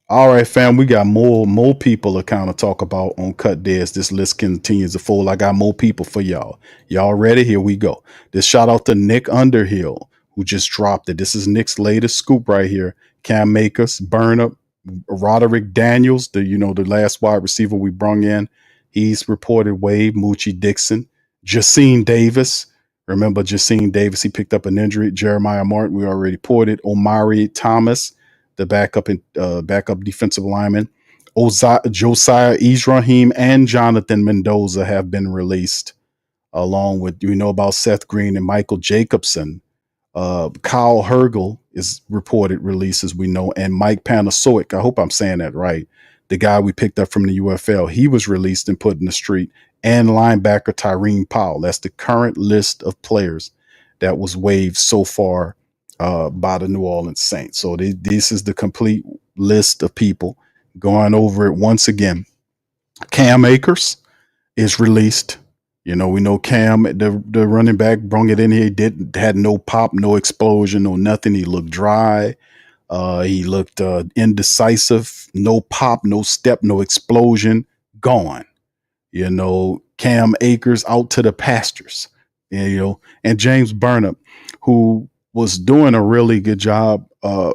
All right, fam, we got more people to kind of talk about on Cut Deads. This list continues to fold. I got more people for y'all. Y'all ready? Here we go. This shout out to Nick Underhill, who just dropped it. This is Nick's latest scoop right here. Cam Makers, Burn Up, Roderick Daniels, the last wide receiver we brung in. He's reported wave. Moochie Dixon, Jacine Davis. Remember Jacine Davis? He picked up an injury. Jeremiah Martin, we already reported. Omari Thomas, the backup defensive lineman. Josiah Israhim and Jonathan Mendoza have been released, along with, about Seth Green and Michael Jacobson. Kyle Hergel is reported release, as we know, and Mike Panasoic, I hope I'm saying that right, the guy we picked up from the UFL, he was released and put in the street, and linebacker Tyrene Powell. That's the current list of players that was waived so far by the New Orleans Saints. So this is the complete list of people. Going over it once again. Cam Akers is released. You know, we know Cam, the running back, brung it in here. Had no pop, no explosion, no nothing. He looked dry. He looked indecisive. No pop, no step, no explosion. Gone. You know, Cam Akers out to the pastures. You know, and James Burnham, who was doing a really good job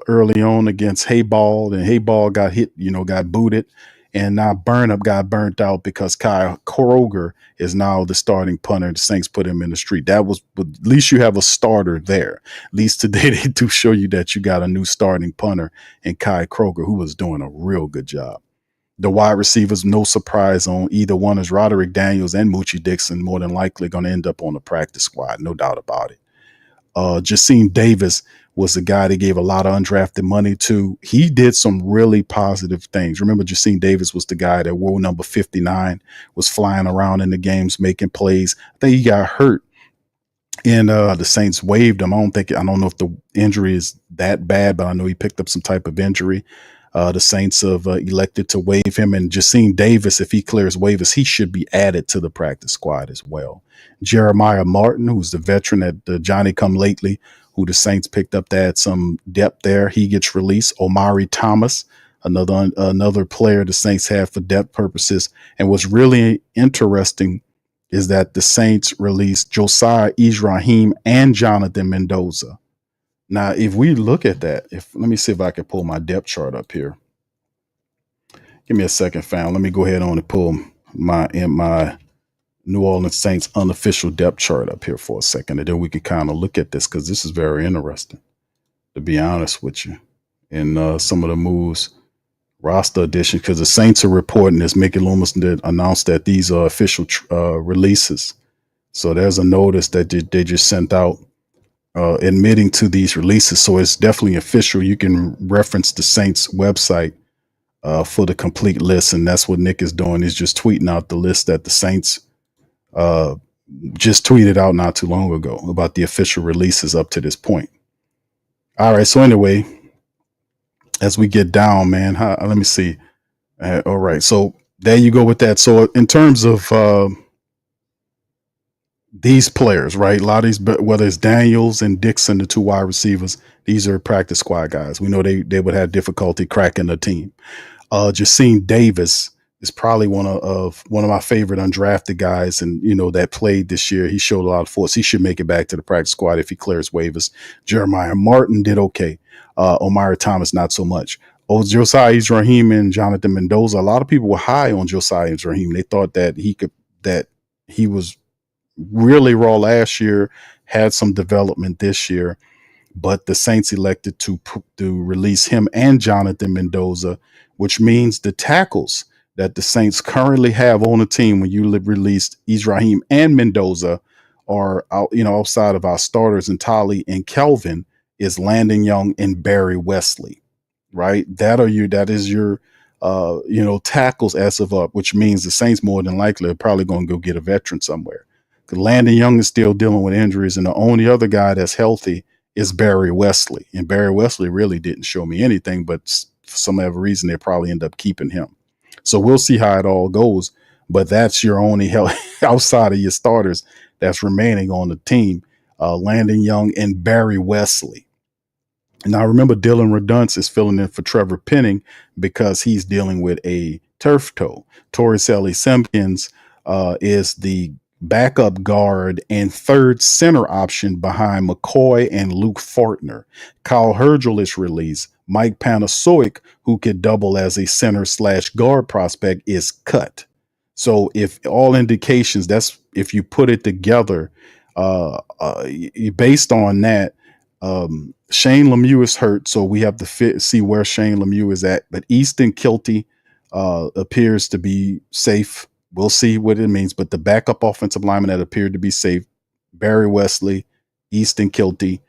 early on against Hayball, and Hayball got hit, you know, got booted. And now Burnham got burnt out because Kyle Kroger is now the starting punter. The Saints put him in the street. That was, at least you have a starter there. At least today they do show you that you got a new starting punter in Kyle Kroger, who was doing a real good job. The wide receivers, no surprise on either one, is Roderick Daniels and Moochie Dixon, more than likely going to end up on the practice squad, no doubt about it. Jacine Davis was the guy they gave a lot of undrafted money to. He did some really positive things. Remember, Jacine Davis was the guy that wore number 59, was flying around in the games, making plays. I think he got hurt, and the Saints waived him. I don't know if the injury is that bad, but I know he picked up some type of injury. The Saints have elected to waive him, and Jacine Davis, if he clears waivers, he should be added to the practice squad as well. Jeremiah Martin, who's the veteran at Johnny Come Lately, who the Saints picked up to add some depth there, he gets released. Omari Thomas, another player the Saints have for depth purposes. And what's really interesting is that the Saints released Josiah Israhim and Jonathan Mendoza. Now, if we look at that, let me see if I can pull my depth chart up here. Give me a second, fam. Let me go ahead on and pull my New Orleans Saints unofficial depth chart up here for a second, and then we can kind of look at this, because this is very interesting, to be honest with you. And some of the moves, roster addition, because the Saints are reporting this. Mickey Loomis did announce that these are official releases. So there's a notice that they just sent out admitting to these releases. So it's definitely official. You can reference the Saints website for the complete list. And that's what Nick is doing, is just tweeting out the list that the Saints just tweeted out not too long ago about the official releases up to this point. All right. So anyway, as we get down, man, let me see. All right. So there you go with that. So in terms of these players, right? A lot of these, whether it's Daniels and Dixon, the two wide receivers, these are practice squad guys. We know they would have difficulty cracking the team. Jacine Davis is probably one of my favorite undrafted guys, and you know, that played this year. He showed a lot of force. He should make it back to the practice squad if he clears waivers. Jeremiah Martin did okay. Omari Thomas, not so much. Josiah Israhim and Jonathan Mendoza. A lot of people were high on Josiah Israhim. They thought that he was really raw last year, had some development this year, but the Saints elected to release him and Jonathan Mendoza, which means the tackles that the Saints currently have on the team when you released Israhim and Mendoza are out, you know, outside of our starters and Tolly and Kelvin, is Landon Young and Barry Wesley, right? That is your tackles as of up, which means the Saints more than likely are probably going to go get a veteran somewhere. Landon Young is still dealing with injuries, and the only other guy that's healthy is Barry Wesley. And Barry Wesley really didn't show me anything, but for some other reason, they probably end up keeping him. So we'll see how it all goes. But that's your only help outside of your starters that's remaining on the team, Landon Young and Barry Wesley. Now, remember, Dylan Redunce is filling in for Trevor Penning because he's dealing with a turf toe. Torricelli Simpkins is the backup guard and third center option behind McCoy and Luke Fortner. Kyle Hergel is released. Mike Panasiuk, who could double as a center/guard prospect, is cut. So if all indications, that's if you put it together, based on that, Shane Lemieux is hurt, so we have to see where Shane Lemieux is at. But Easton Kilty appears to be safe. We'll see what it means. But the backup offensive lineman that appeared to be safe, Barry Wesley, Easton Kilty,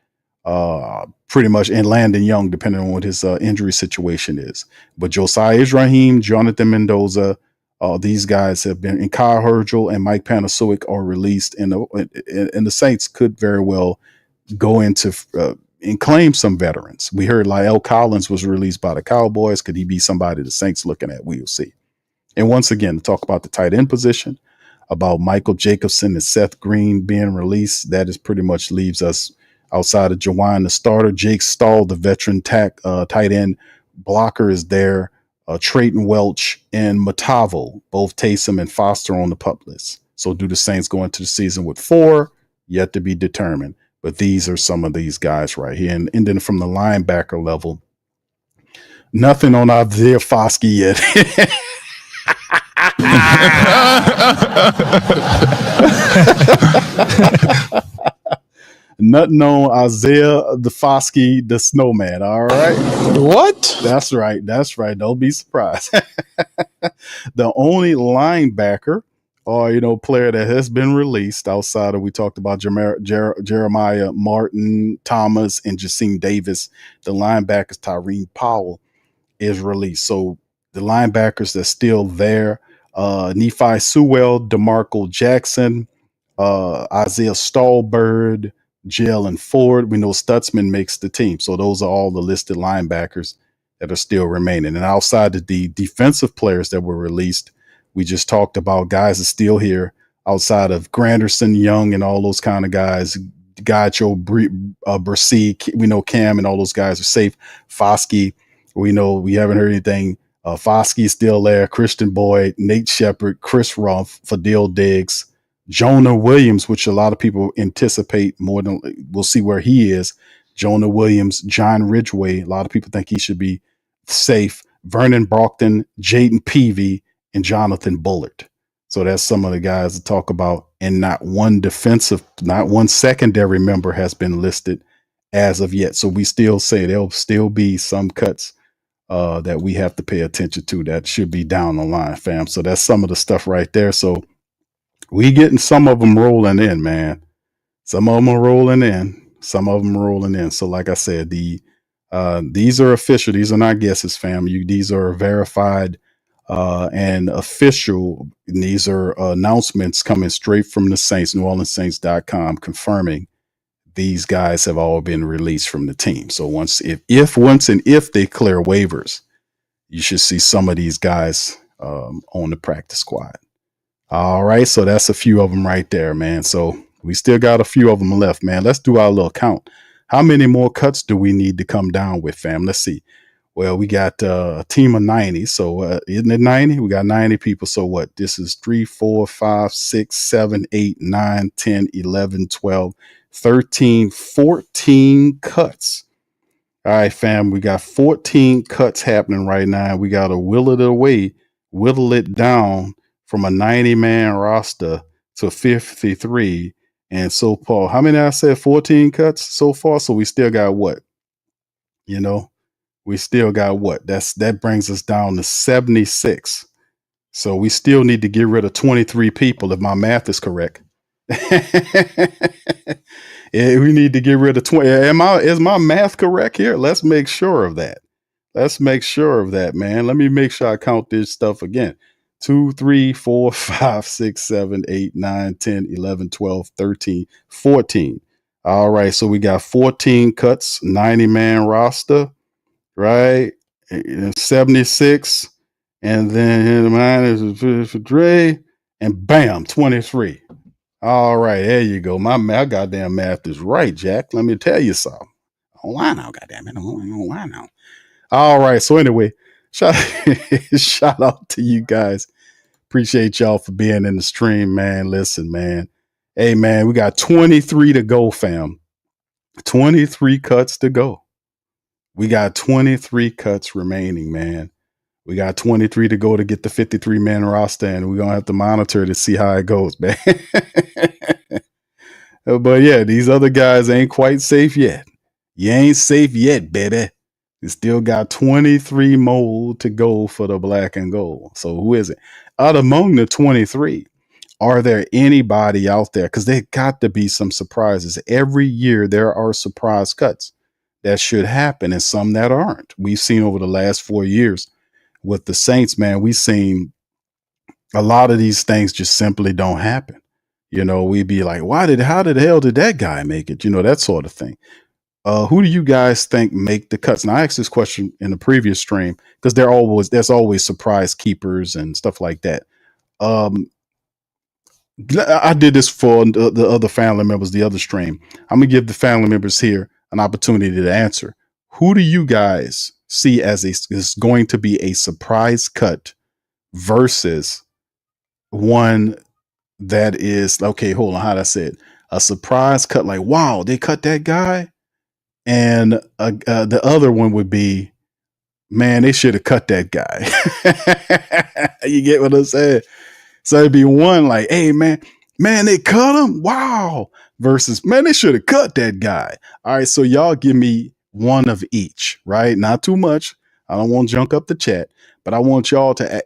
pretty much, and Landon Young, depending on what his injury situation is. But Josiah Israhim, Jonathan Mendoza, These guys have been, and Kyle Hergel and Mike Panasiewicz are released, and the Saints could very well go into and claim some veterans. We heard Lyle Collins was released by the Cowboys. Could he be somebody the Saints looking at? We'll see. And once again, to talk about the tight end position, about Michael Jacobson and Seth Green being released, that is pretty much leaves us outside of Jawan, the starter. Jake Stahl, the veteran tight end blocker, is there. Trayton Welch and Matavo, both Taysom and Foster on the pup list. So do the Saints go into the season with 4? Yet to be determined. But these are some of these guys right here. And then from the linebacker level, nothing on Isaiah Foskey yet. Nothing on Isaiah the Foskey, the snowman. All right. What? That's right. That's right. Don't be surprised. The only linebacker or, player that has been released outside of, we talked about Jeremiah Martin, Thomas, and Jacine Davis. The linebackers, Tyreen Powell, is released. So the linebackers that's still there, Nephi Sewell, DeMarco Jackson, Isaiah Stallbird, Jalen Ford. We know Stutzman makes the team. So those are all the listed linebackers that are still remaining. And outside of the defensive players that were released, we just talked about guys are still here outside of Granderson, Young, and all those kind of guys. Gacho, Brissy, we know Cam and all those guys are safe. Foskey, we know we haven't heard anything. Foskey is still there. Christian Boyd, Nate Shepard, Chris Rumph, Fadil Diggs, Jonah Williams, which a lot of people anticipate more than, we'll see where he is. Jonah Williams, John Ridgway, a lot of people think he should be safe. Vernon Brockton, Jaden Peavy, and Jonathan Bullard. So that's some of the guys to talk about. And not one secondary member has been listed as of yet. So we still say there'll still be some cuts that we have to pay attention to. That should be down the line, fam. So that's some of the stuff right there. So we getting some of them rolling in, man. Some of them are rolling in. Some of them are rolling in. So like I said, these are official. These are not guesses, fam. These are verified and official. And these are announcements coming straight from the Saints, NewOrleansSaints.com, confirming these guys have all been released from the team. So once they clear waivers, you should see some of these guys on the practice squad. All right, so that's a few of them right there, man. So we still got a few of them left, man. Let's do our little count. How many more cuts do we need to come down with, fam? Let's see. Well, we got a team of 90. So isn't it 90? We got 90 people. So what? This is 3, 4, 5, 6, 7, 8, 9, 10, 11, 12, 13, 14 cuts. All right, fam. We got 14 cuts happening right now. We got to whittle it down from a 90-man roster to 53. And so, Paul, how many I said? 14 cuts so far. So we still got what? We still got what? That brings us down to 76. So we still need to get rid of 23 people, if my math is correct. Yeah, we need to get rid of 20. Is my math correct here? Let's make sure of that. Man. Let me make sure I count this stuff again. 2, 3, 4, 5, 6, 7, 8, 9, 10, 11, 12, 13, 14. All right. So we got 14 cuts, 90-man roster, right? 76. And then mine is for Dre. And bam, 23. All right. There you go. My goddamn math is right, Jack. Let me tell you something. Oh, why now? Goddamn it. Oh, why now? All right. So anyway, shout out to you guys. Appreciate y'all for being in the stream, man. Listen, man. Hey, man, we got 23 to go, fam. 23 cuts to go. We got 23 cuts remaining, man. We got 23 to go to get the 53-man roster, and we're going to have to monitor to see how it goes, man. But yeah, these other guys ain't quite safe yet. You ain't safe yet, baby. You still got 23 more to go for the black and gold. So who is it? Out among the 23, are there anybody out there? Because there got to be some surprises. Every year there are surprise cuts that should happen and some that aren't. We've seen over the last 4 years with the Saints, man, we've seen A lot of these things just simply don't happen. We'd be like, how the hell did that guy make it? That sort of thing. Who do you guys think make the cuts? And I asked this question in the previous stream because there's always surprise keepers and stuff like that. I did this for the other family members, the other stream. I'm gonna give the family members here an opportunity to answer. Who do you guys see as is going to be a surprise cut versus one that is okay? Hold on, how did I say it? A surprise cut, like wow, they cut that guy, and the other one would be, man, they should have cut that guy. You get what I'm saying? So it'd be one like, hey man, they cut him. Wow. Versus, man, they should have cut that guy. All right. So y'all give me one of each, right? Not too much. I don't want to junk up the chat, but I want y'all to,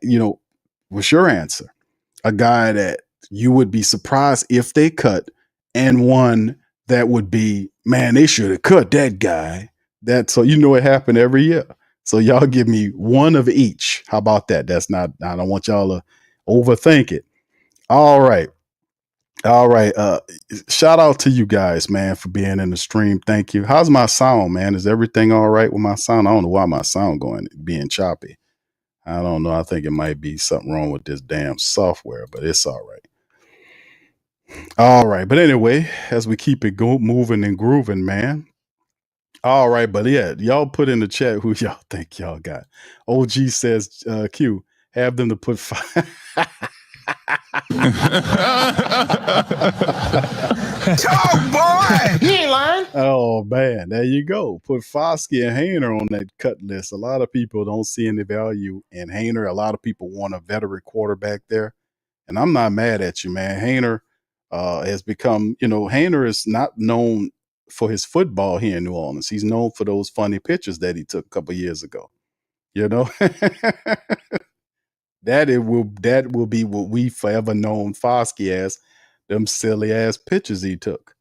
what's your answer? A guy that you would be surprised if they cut, and one that would be, man, they should have cut that guy. So it happened every year. So y'all give me one of each. How about that? I don't want y'all to overthink it. All right. Shout out to you guys, man, for being in the stream. Thank you. How's my sound, man? Is everything all right with my sound? I don't know why my sound being choppy. I don't know. I think it might be something wrong with this damn software, but it's all right. All right. But anyway, as we keep it moving and grooving, man. All right. But yeah, y'all put in the chat who y'all think y'all got. OG says, Q, have them to put five. Talk, boy! He ain't lying. Oh man, there you go. Put Foskey and Hayner on that cut list. A lot of people don't see any value in Hayner. A lot of people want a veteran quarterback there, and I'm not mad at you, man. Hayner has become, Hayner is not known for his football here in New Orleans. He's known for those funny pictures that he took a couple years ago. That will be what we forever known Foskey as, them silly ass pictures he took,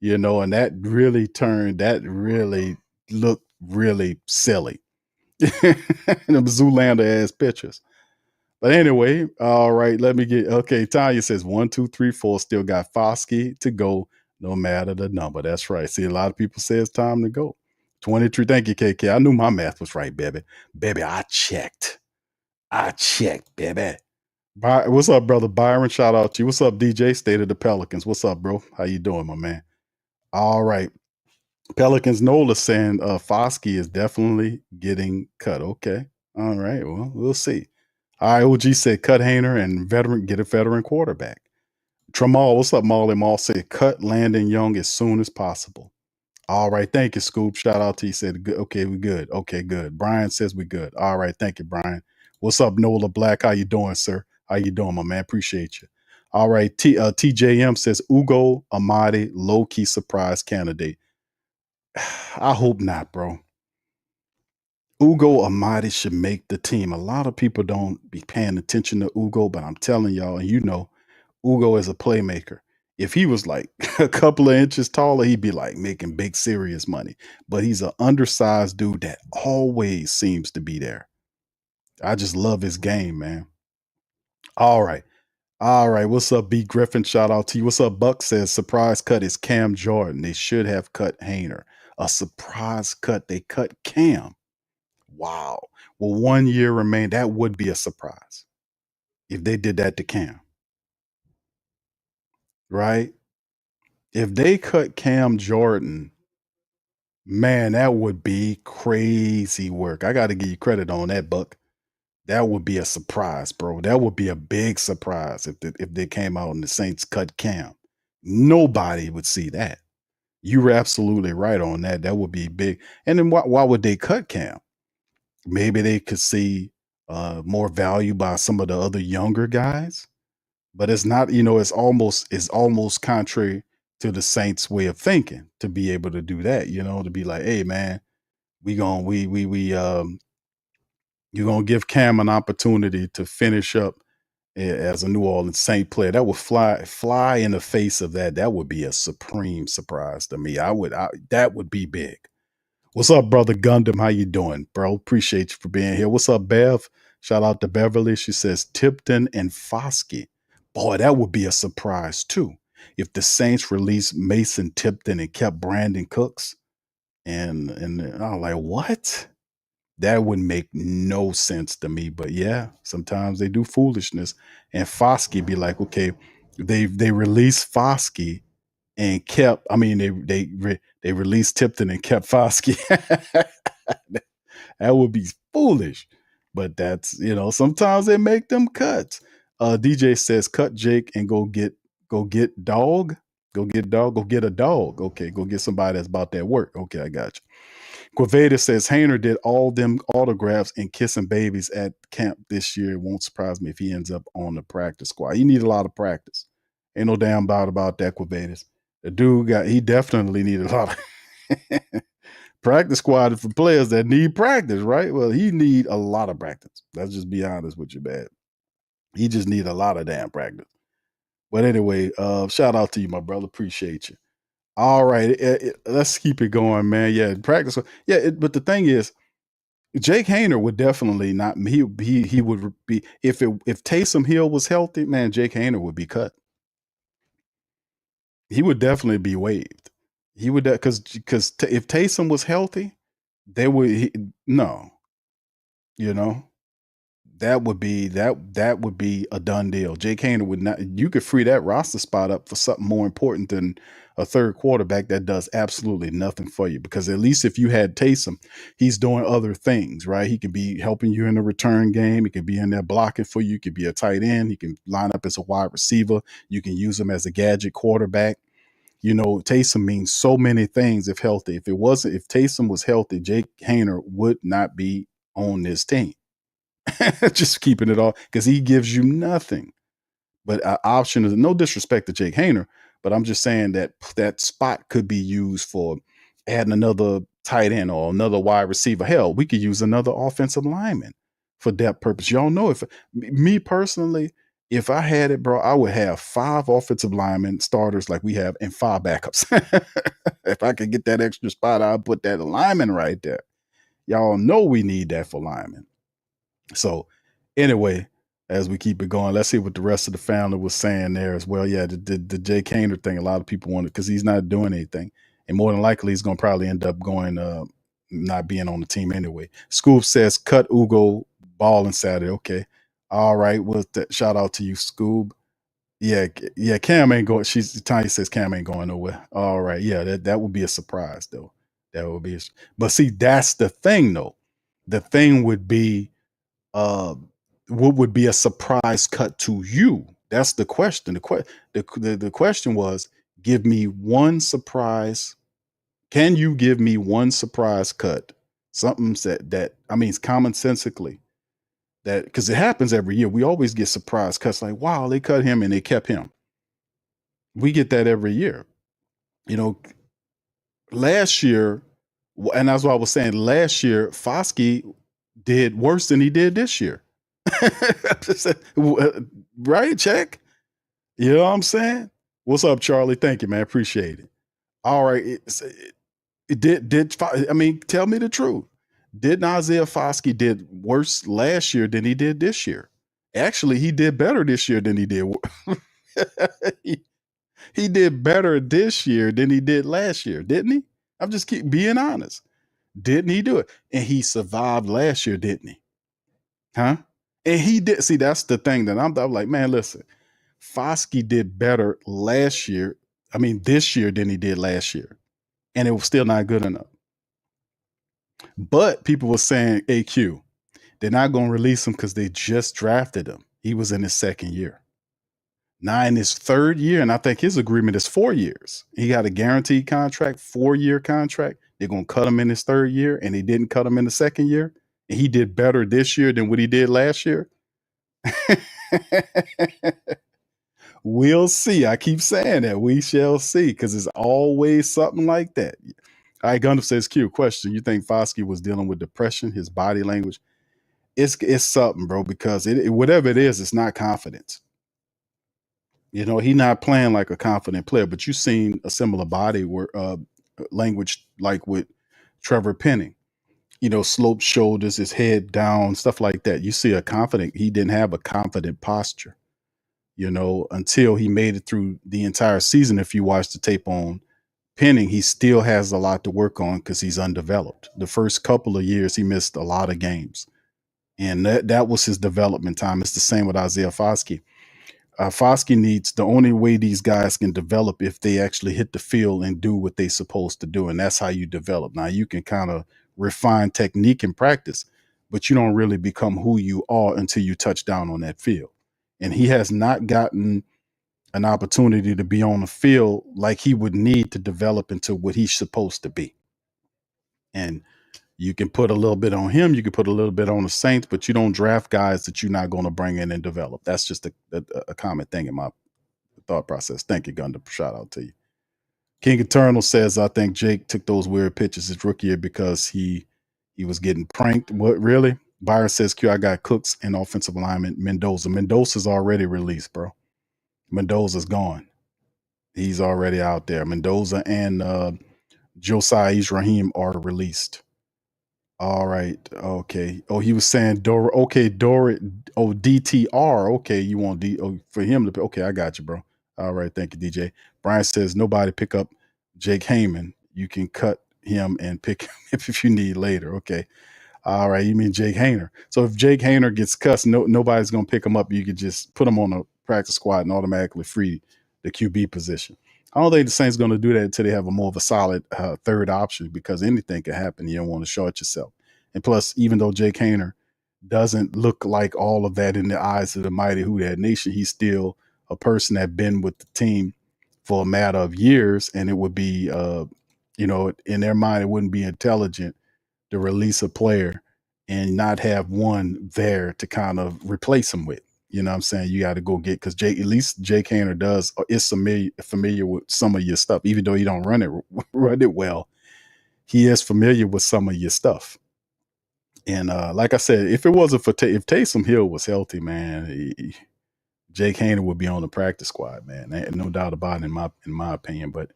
and that really looked really silly. Them Zoolander ass pictures. But anyway, all right, Tanya says 1, 2, 3, 4, still got Foskey to go no matter the number. That's right. See, a lot of people say it's time to go. 23. Thank you, KK. I knew my math was right, baby. Baby, I checked, baby. What's up, brother Byron? Shout out to you. What's up, DJ? State of the Pelicans. What's up, bro? How you doing, my man? All right. Pelicans Nola saying Foskey is definitely getting cut. Okay. All right. Well, we'll see. All right. OG said cut Hayner and get a veteran quarterback. Tramal, what's up, Marley Mall? Said cut Landon Young as soon as possible. All right. Thank you, Scoop. Shout out to you. Said, okay, we good. Okay, good. Brian says we good. All right. Thank you, Brian. What's up, Nola Black? How you doing, sir? How you doing, my man? Appreciate you. All right. TJM says Ugo Amadi, low-key surprise candidate. I hope not, bro. Ugo Amadi should make the team. A lot of people don't be paying attention to Ugo, but I'm telling y'all, and Ugo is a playmaker. If he was like a couple of inches taller, he'd be like making big serious money. But he's an undersized dude that always seems to be there. I just love his game, man. All right. What's up, B Griffin? Shout out to you. What's up, Buck says surprise cut is Cam Jordan. They should have cut Hayner. A surprise cut. They cut Cam. Wow. Well, 1 year remain. That would be a surprise if they did that to Cam. Right? If they cut Cam Jordan, man, that would be crazy work. I got to give you credit on that, Buck. That would be a surprise, bro. That would be a big surprise if they came out and the Saints cut Cam. Nobody would see that. You were absolutely right on that. That would be big. And then why would they cut Cam? Maybe they could see more value by some of the other younger guys. But it's not, it's almost contrary to the Saints' way of thinking to be able to do that, to be like, hey man, you're gonna give Cam an opportunity to finish up as a New Orleans Saint player. That would fly in the face of that. That would be a supreme surprise to me. That would be big. What's up, brother Gundam? How you doing, bro? Appreciate you for being here. What's up, Bev? Shout out to Beverly. She says Tipton and Foskey. Boy, that would be a surprise too. If the Saints released Mason Tipton and kept Brandon Cooks. And I'm like, what? That would make no sense to me. But yeah, sometimes they do foolishness. And Foskey be like, okay, they released Foskey and kept. I mean, they released Tipton and kept Foskey. That would be foolish. But that's sometimes they make them cuts. DJ says cut Jake and go get dog. Go get dog. Go get a dog. Okay, go get somebody that's about that work. Okay, I got you. Quaveda says Hayner did all them autographs and kissing babies at camp this year. It won't surprise me if he ends up on the practice squad. He need a lot of practice. Ain't no damn doubt about that, Quavedas. The dude he definitely needed a lot of practice squad for players that need practice, right? Well, he need a lot of practice. Let's just be honest with you, man. He just need a lot of damn practice. But anyway, shout out to you, my brother. Appreciate you. All right, let's keep it going, man. Yeah, practice. Yeah, but the thing is, Jake Hayner would definitely not. He would be if Taysom Hill was healthy, man. Jake Hayner would be cut. He would definitely be waived. He would because if Taysom was healthy, they would no. That would be a done deal. Jake Hayner would not. You could free that roster spot up for something more important than a third quarterback that does absolutely nothing for you. Because at least if you had Taysom, he's doing other things, right? He could be helping you in the return game. He could be in there blocking for you. He could be a tight end. He can line up as a wide receiver. You can use him as a gadget quarterback. Taysom means so many things if healthy. If Taysom was healthy, Jake Hayner would not be on this team. Just keeping it all because he gives you nothing but an option. Is no disrespect to Jake Hayner, but I'm just saying that spot could be used for adding another tight end or another wide receiver. Hell, we could use another offensive lineman for depth purpose. Y'all know if me personally, if I had it, bro, I would have 5 offensive linemen starters like we have and 5 backups. If I could get that extra spot, I'd put that lineman right there. Y'all know we need that for linemen. So anyway, as we keep it going, let's see what the rest of the family was saying there as well. Yeah, the Jake Hayner thing, a lot of people want it because he's not doing anything. And more than likely, he's going to probably end up going, not being on the team anyway. Scoop says, cut Ugo Ball Saturday. Okay. All right. Well, shout out to you, Scoob. Yeah, Cam ain't going. Tanya says Cam ain't going nowhere. All right. Yeah, that would be a surprise, though. That would be but see, that's the thing, though. The thing would be, what would be a surprise cut to you? That's the question. The question was, give me one surprise. Can you give me one surprise cut? Something that I mean, it's commonsensically that because it happens every year. We always get surprise cuts like, wow, they cut him and they kept him. We get that every year. Last year, and that's what I was saying. Last year, Foskey did worse than he did this year. Right? Check. You know what I'm saying? What's up, Charlie? Thank you, man. Appreciate it. All right. I mean, tell me the truth. Did Isaiah Foskey did worse last year than he did this year? Actually, he did better this year than he did. He did better this year than he did last year, didn't he? I'm just keep being honest. Didn't he do it? And he survived last year, didn't he? Huh? And he did. See, that's the thing that I'm like, man, listen, Foskey did better this year than he did last year. And it was still not good enough. But people were saying, AQ, they're not going to release him because they just drafted him. He was in his second year. Now in his third year, and I think his agreement is 4 years. He got a guaranteed contract, 4-year contract. They're going to cut him in his third year, and they didn't cut him in the second year. And he did better this year than what he did last year. We'll see. I keep saying that. We shall see, because it's always something like that. All right, Gundam says, Q, question. You think Foskey was dealing with depression, his body language? It's something, bro, because whatever it is, it's not confidence. He's not playing like a confident player, but you've seen a similar body language like with Trevor Penning. sloped shoulders, his head down, stuff like that. You see he didn't have a confident posture, until he made it through the entire season. If you watch the tape on Penning, he still has a lot to work on because he's undeveloped. The first couple of years, he missed a lot of games. And that was his development time. It's the same with Isaiah Foskey. Foskey needs, the only way these guys can develop if they actually hit the field and do what they're supposed to do. And that's how you develop. Now, you can kind of refine technique in practice, but you don't really become who you are until you touch down on that field. And he has not gotten an opportunity to be on the field like he would need to develop into what he's supposed to be. And you can put a little bit on him, you can put a little bit on the Saints, but you don't draft guys that you're not going to bring in and develop. That's just a common thing in my thought process. Thank you, Gunda. Shout out to you. King Eternal says, I think Jake took those weird pitches his rookie year because he was getting pranked. What, really? Byron says, Q, I got Cooks and offensive lineman Mendoza. Mendoza's already released, bro. Mendoza's gone. He's already out there. Mendoza and Josiah Raheem are released. All right. Okay. Oh, he was saying Dora. Okay, Dora. Oh, DTR. Okay, you want for him to. Okay, I got you, bro. All right. Thank you, DJ. Brian says nobody pick up Jake Heyman. You can cut him and pick him if you need later. Okay. All right. You mean Jake Hayner? So if Jake Hayner gets cussed, nobody's gonna pick him up. You could just put him on a practice squad and automatically free the QB position. I don't think the Saints going to do that until they have a more of a solid third option, because anything can happen. You don't want to short yourself. And plus, even though Jake Hayner doesn't look like all of that in the eyes of the mighty Who Dat Nation, he's still a person that been with the team for a matter of years. And it would be, in their mind, it wouldn't be intelligent to release a player and not have one there to kind of replace him with. You know what I'm saying? You got to go get, because at least Jake Hayner is familiar with some of your stuff, even though he don't run it well. He is familiar with some of your stuff. And like I said, if it wasn't for if Taysom Hill was healthy, man, Jake Hayner would be on the practice squad, man. No doubt about it, in my opinion. But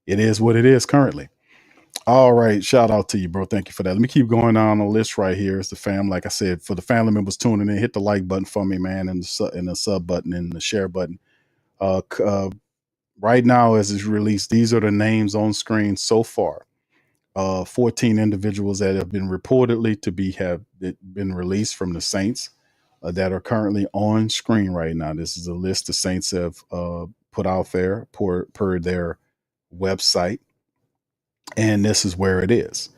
it is what it is currently. All right, shout out to you, bro. Thank you for that. Let me keep going down the list right here. It's the fam. Like I said, for the family members tuning in, hit the like button for me, man, and the sub button and the share button. Right now, as it's released, these are the names on screen so far. 14 individuals that have been reportedly to have been released from the Saints that are currently on screen right now. This is a list the Saints have put out there per their website. And this is where it is.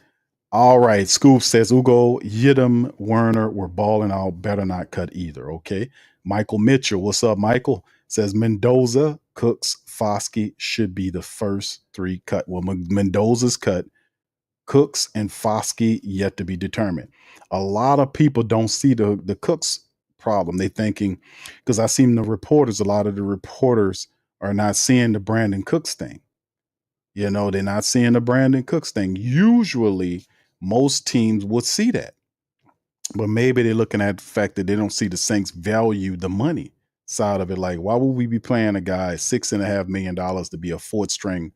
All right. Scoop says Ugo, Yidam, Werner were balling out. Better not cut either. Okay. Michael Mitchell. What's up, Michael? Says Mendoza, Cooks, Foskey should be the first three cut. Well, Mendoza's cut. Cooks and Foskey yet to be determined. A lot of people don't see the Cooks problem. They thinking, because I seen a lot of the reporters are not seeing the Brandon Cooks thing. They're not seeing the Brandon Cooks thing. Usually, most teams would see that. But maybe they're looking at the fact that they don't see the Saints value the money side of it. Like, why would we be paying a guy $6.5 million to be a fourth string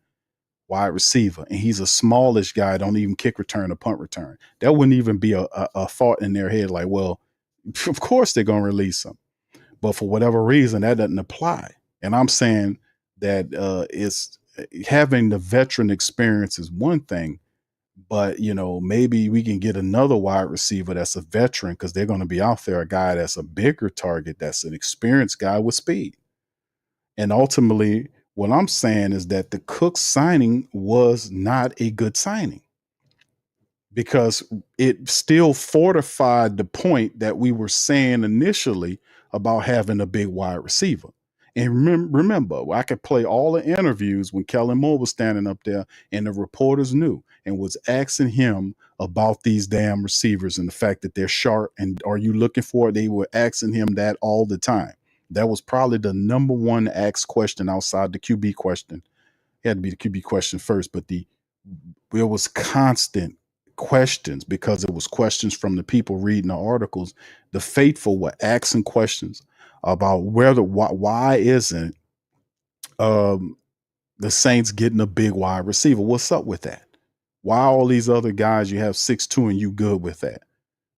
wide receiver? And he's a smallish guy, don't even kick return or punt return. That wouldn't even be a thought in their head. Like, well, of course they're going to release him. But for whatever reason, that doesn't apply. And I'm saying that it's having the veteran experience is one thing, but maybe we can get another wide receiver that's a veteran, because they're going to be out there, a guy that's a bigger target, that's an experienced guy with speed. And ultimately, what I'm saying is that the Cook signing was not a good signing, because it still fortified the point that we were saying initially about having a big wide receiver. And remember, I could play all the interviews when Kellen Moore was standing up there and the reporters knew and was asking him about these damn receivers and the fact that they're sharp and are you looking for it? They were asking him that all the time. That was probably the number one asked question outside the QB question. It had to be the QB question first, but it was constant questions, because it was questions from the people reading the articles. The faithful were asking questions about why isn't the Saints getting a big wide receiver? What's up with that? Why all these other guys you have 6'2" and you good with that?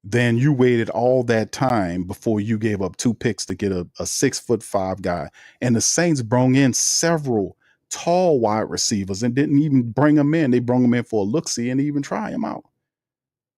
Then you waited all that time before you gave up 2 picks to get a 6'5" guy. And the Saints brung in several tall wide receivers and didn't even bring them in. They brought them in for a look-see and even try them out.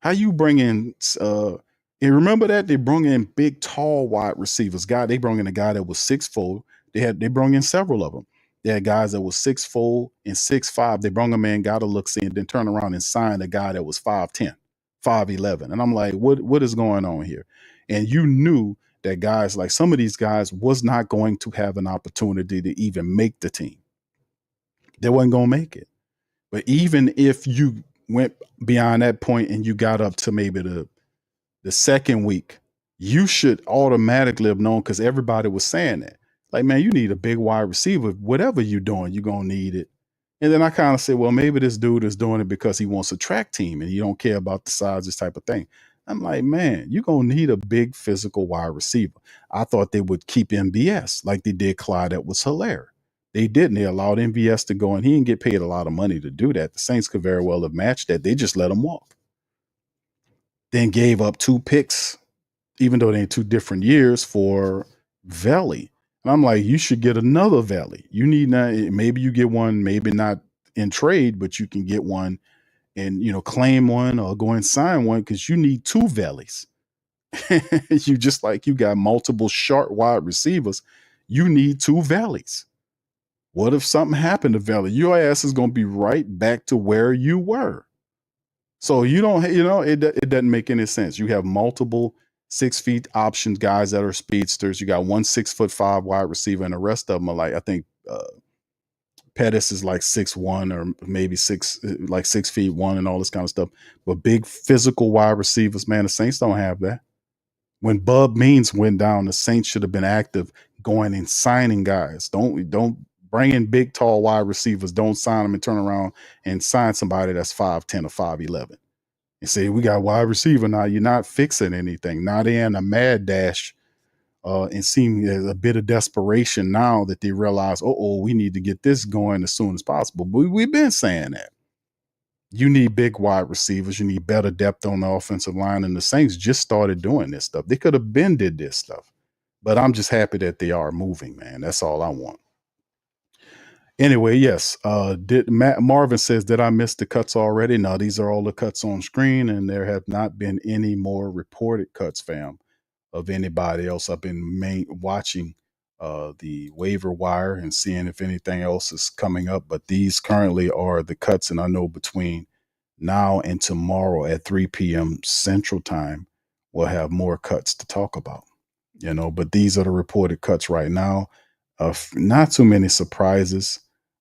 How you bring in and remember that they brought in big, tall wide receivers. They brought in a guy that was 6'4". They brought in several of them. They had guys that was 6'4" and 6'5". They brought them in, got a look-see, and then turned around and signed a guy that was 5'10". 5'11". And I'm like, what is going on here? And you knew that guys like some of these guys was not going to have an opportunity to even make the team. They wasn't going to make it. But even if you went beyond that point and you got up to maybe the second week, you should automatically have known, because everybody was saying that. Like, man, you need a big wide receiver. Whatever you're doing, you're going to need it. And then I kind of said, well, maybe this dude is doing it because he wants a track team and you don't care about the size, this type of thing. I'm like, man, you're going to need a big physical wide receiver. I thought they would keep MVS like they did Clyde. That was hilarious. They didn't. They allowed MVS to go, and he didn't get paid a lot of money to do that. The Saints could very well have matched that. They just let him walk. Then gave up 2 picks, even though they're in 2 different years, for Valley. And I'm like, you should get another Valley. You need not, maybe you get one, maybe not in trade, but you can get one and, claim one or go and sign one, because you need 2 Valleys. You just like you got multiple short wide receivers. You need 2 Valleys. What if something happened to Valley? Your ass is going to be right back to where you were. So you don't, it doesn't make any sense. You have multiple 6 feet options, guys that are speedsters. You got one 6'5" wide receiver, and the rest of them are like, I think Pettis is like 6'1" or maybe 6 feet 1 and all this kind of stuff. But big physical wide receivers, man, the Saints don't have that. When Bub Means went down, the Saints should have been active, going and signing guys. Don't bring in big, tall wide receivers. Don't sign them and turn around and sign somebody that's 5'10" or 5'11". And say, we got wide receiver now. You're not fixing anything. Now they're in a mad dash and seeing a bit of desperation now that they realize, we need to get this going as soon as possible. But we've been saying that. You need big wide receivers. You need better depth on the offensive line. And the Saints just started doing this stuff. They could have did this stuff. But I'm just happy that they are moving, man. That's all I want. Anyway, yes. Marvin says, did I miss the cuts already? No, these are all the cuts on screen, and there have not been any more reported cuts, fam, of anybody else. I've been watching the waiver wire and seeing if anything else is coming up, but these currently are the cuts, and I know between now and tomorrow at 3 p.m. Central Time, we'll have more cuts to talk about. But these are the reported cuts right now. Not too many surprises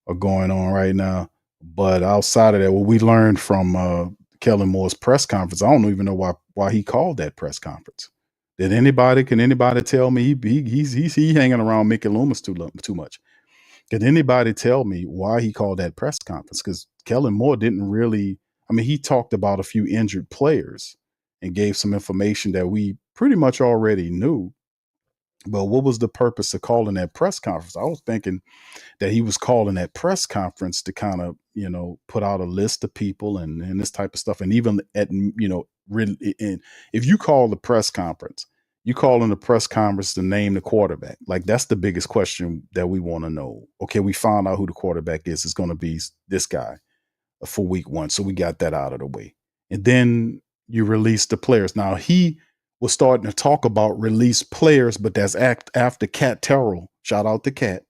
are going on right now, but outside of that, what we learned from Kellen Moore's press conference, I don't even know why he called that press conference. Can anybody tell me he hanging around Mickey Loomis too much? Can anybody tell me why he called that press conference? Because Kellen Moore didn't really, he talked about a few injured players and gave some information that we pretty much already knew. But what was the purpose of calling that press conference? I was thinking that he was calling that press conference to kind of, put out a list of people and this type of stuff. And even if you call the press conference, you call in the press conference to name the quarterback. Like, that's the biggest question that we want to know. Okay, we found out who the quarterback is. It's going to be this guy for week 1. So we got that out of the way. And then you release the players. Now, he was starting to talk about released players, but that's after Cat Terrell. Shout out to Cat.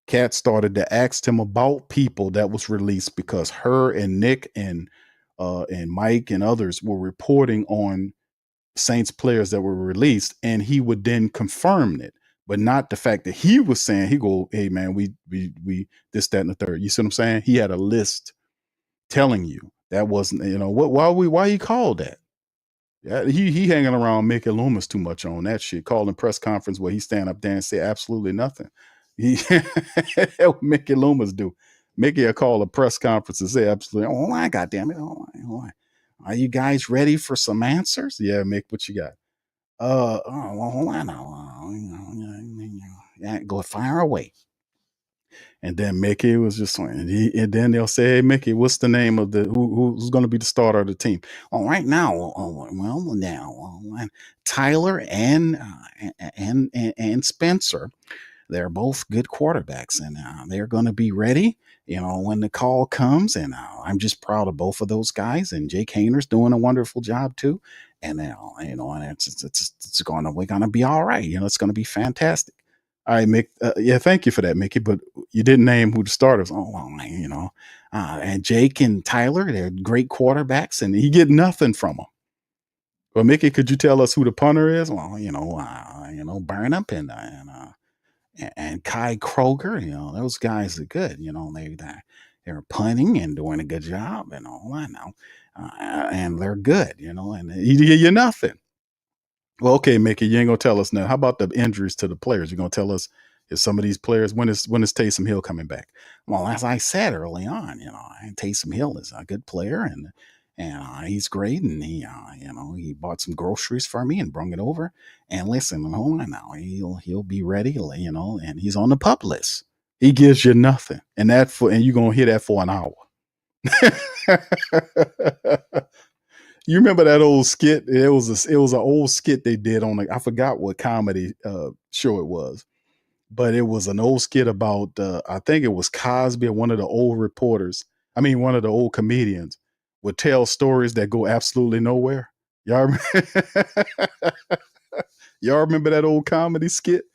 Cat started to ask him about people that was released, because her and Nick and Mike and others were reporting on Saints players that were released, and he would then confirm it, but not the fact that he was saying, he go, hey man, we this, that, and the third. You see what I'm saying? He had a list telling you that wasn't, why he called that? Yeah, he hanging around Mickey Loomis too much on that shit. Calling press conference where he stand up there and say absolutely nothing. What Mickey Loomis do? Mickey will call a press conference and say absolutely, oh my goddamn it, are you guys ready for some answers? Yeah, Mick, what you got? Hold on, go fire away. And then Mickey was just like, and then they'll say, "Hey, Mickey, what's the name of the who's going to be the starter of the team?" Oh, right now, Tyler and Spencer, they're both good quarterbacks, and they're going to be ready, when the call comes. And I'm just proud of both of those guys. And Jake Hayner's doing a wonderful job too. And and it's going to we're going to be all right. It's going to be fantastic. All right, Mick. Yeah, thank you for that, Mickey. But you didn't name who the starters. Oh, well, and Jake and Tyler, they're great quarterbacks, and you get nothing from them. Well, Mickey, could you tell us who the punter is? Well, Burnham and Kai Kroger, those guys are good. They're punting and doing a good job and all that now, and they're good. And you're nothing. Well, okay, Mickey, you ain't gonna tell us now. How about the injuries to the players? You're gonna tell us if some of these players when is Taysom Hill coming back? Well, as I said early on, Taysom Hill is a good player and he's great, and he bought some groceries for me and brung it over. And listen, hold on now, he'll be ready, and he's on the pup list. He gives you nothing, and you're gonna hear that for an hour. You remember that old skit? It was an old skit they did on I forgot what comedy show it was, but it was an old skit about I think it was Cosby or one of the old reporters. I mean, one of the old comedians would tell stories that go absolutely nowhere. Y'all y'all remember that old comedy skit?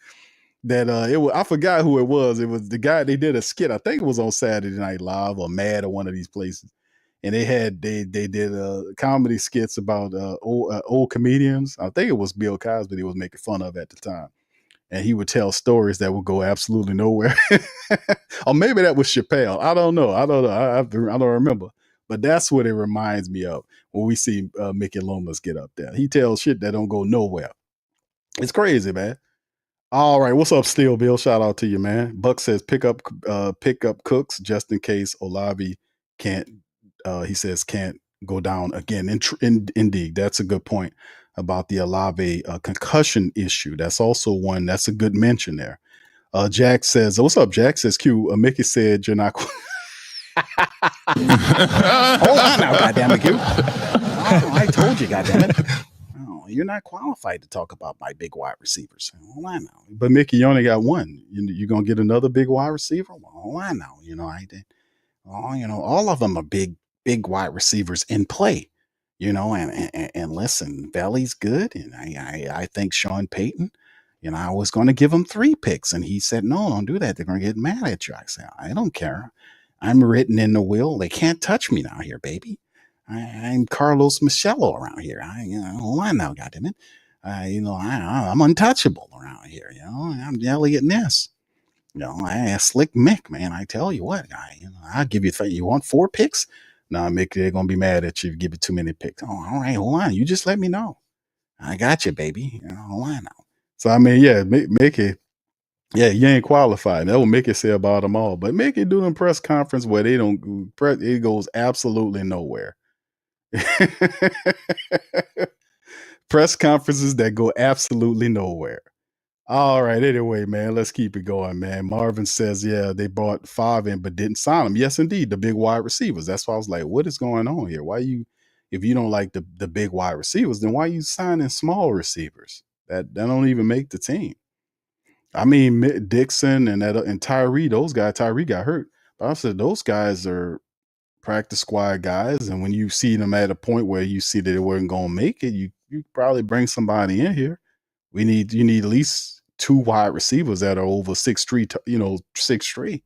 That I forgot who it was. It was the guy they did a skit. I think it was on Saturday Night Live or Mad or one of these places. And they did comedy skits about old comedians. I think it was Bill Cosby they was making fun of at the time, and he would tell stories that would go absolutely nowhere. Or maybe that was Chappelle. I don't know. I don't remember. But that's what it reminds me of when we see Mickey Loomis get up there. He tells shit that don't go nowhere. It's crazy, man. All right, what's up, Steel Bill? Shout out to you, man. Buck says pick up Cooks just in case Olavi can't. He says can't go down again. Indeed, that's a good point about the Olave concussion issue. That's also one. That's a good mention there. Jack says, "What's up, Jack?" Says Q. Mickey said you're not. Hold on now, goddammit, Q. Oh, I told you, goddammit. You're not qualified to talk about my big wide receivers. Hold on now. But Mickey, you only got one. You're gonna get another big wide receiver? Well, hold on now. All of them are big wide receivers in play. And listen, Valley's good, and I think Sean Payton. I was going to give him 3 picks, and he said, "No, don't do that. They're going to get mad at you." I said, "I don't care. I'm written in the will. They can't touch me now here, baby. I'm Carlos Michello around here. Hold on now, goddammit. I'm untouchable around here. I'm Elliot Ness. I Slick Mick, man. I tell you what, I'll give you. You want 4 picks? No, Mick, they're gonna be mad at you if you give it too many picks. Oh, all right, hold on. You just let me know. I got you, baby. Hold on now. So I mean, yeah, Mickey. Yeah, you ain't qualified. That's what Mickey say about them all. But Mickey do them press conference where they don't. It goes absolutely nowhere. Press conferences that go absolutely nowhere. All right. Anyway, man, let's keep it going, man. Marvin says, yeah, they brought 5 in, but didn't sign them. Yes, indeed. The big wide receivers. That's why I was like, what is going on here? If you don't like the big wide receivers, then why are you signing small receivers that don't even make the team? I mean, Dixon and Tyree, Tyree got hurt. But I said, those guys are practice squad guys. And when you see them at a point where you see that they weren't going to make it, you probably bring somebody in here. You need at least 2 wide receivers that are over 6'3", 6'3".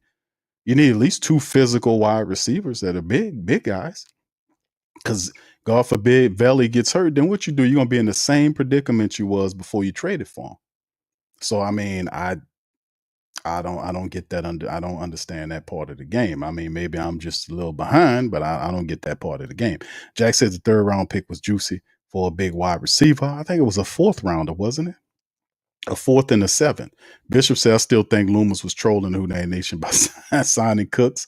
You need at least 2 physical wide receivers that are big guys. Because God forbid Valley gets hurt, then what you do? You're gonna be in the same predicament you was before you traded for him. So I mean, I don't get that I don't understand that part of the game. I mean, maybe I'm just a little behind, but I don't get that part of the game. Jack says the 3rd round pick was juicy for a big wide receiver. I think it was a 4th rounder, wasn't it? A 4th and a 7th. Bishop said, I still think Loomis was trolling the Who Dat Nation by signing Cooks.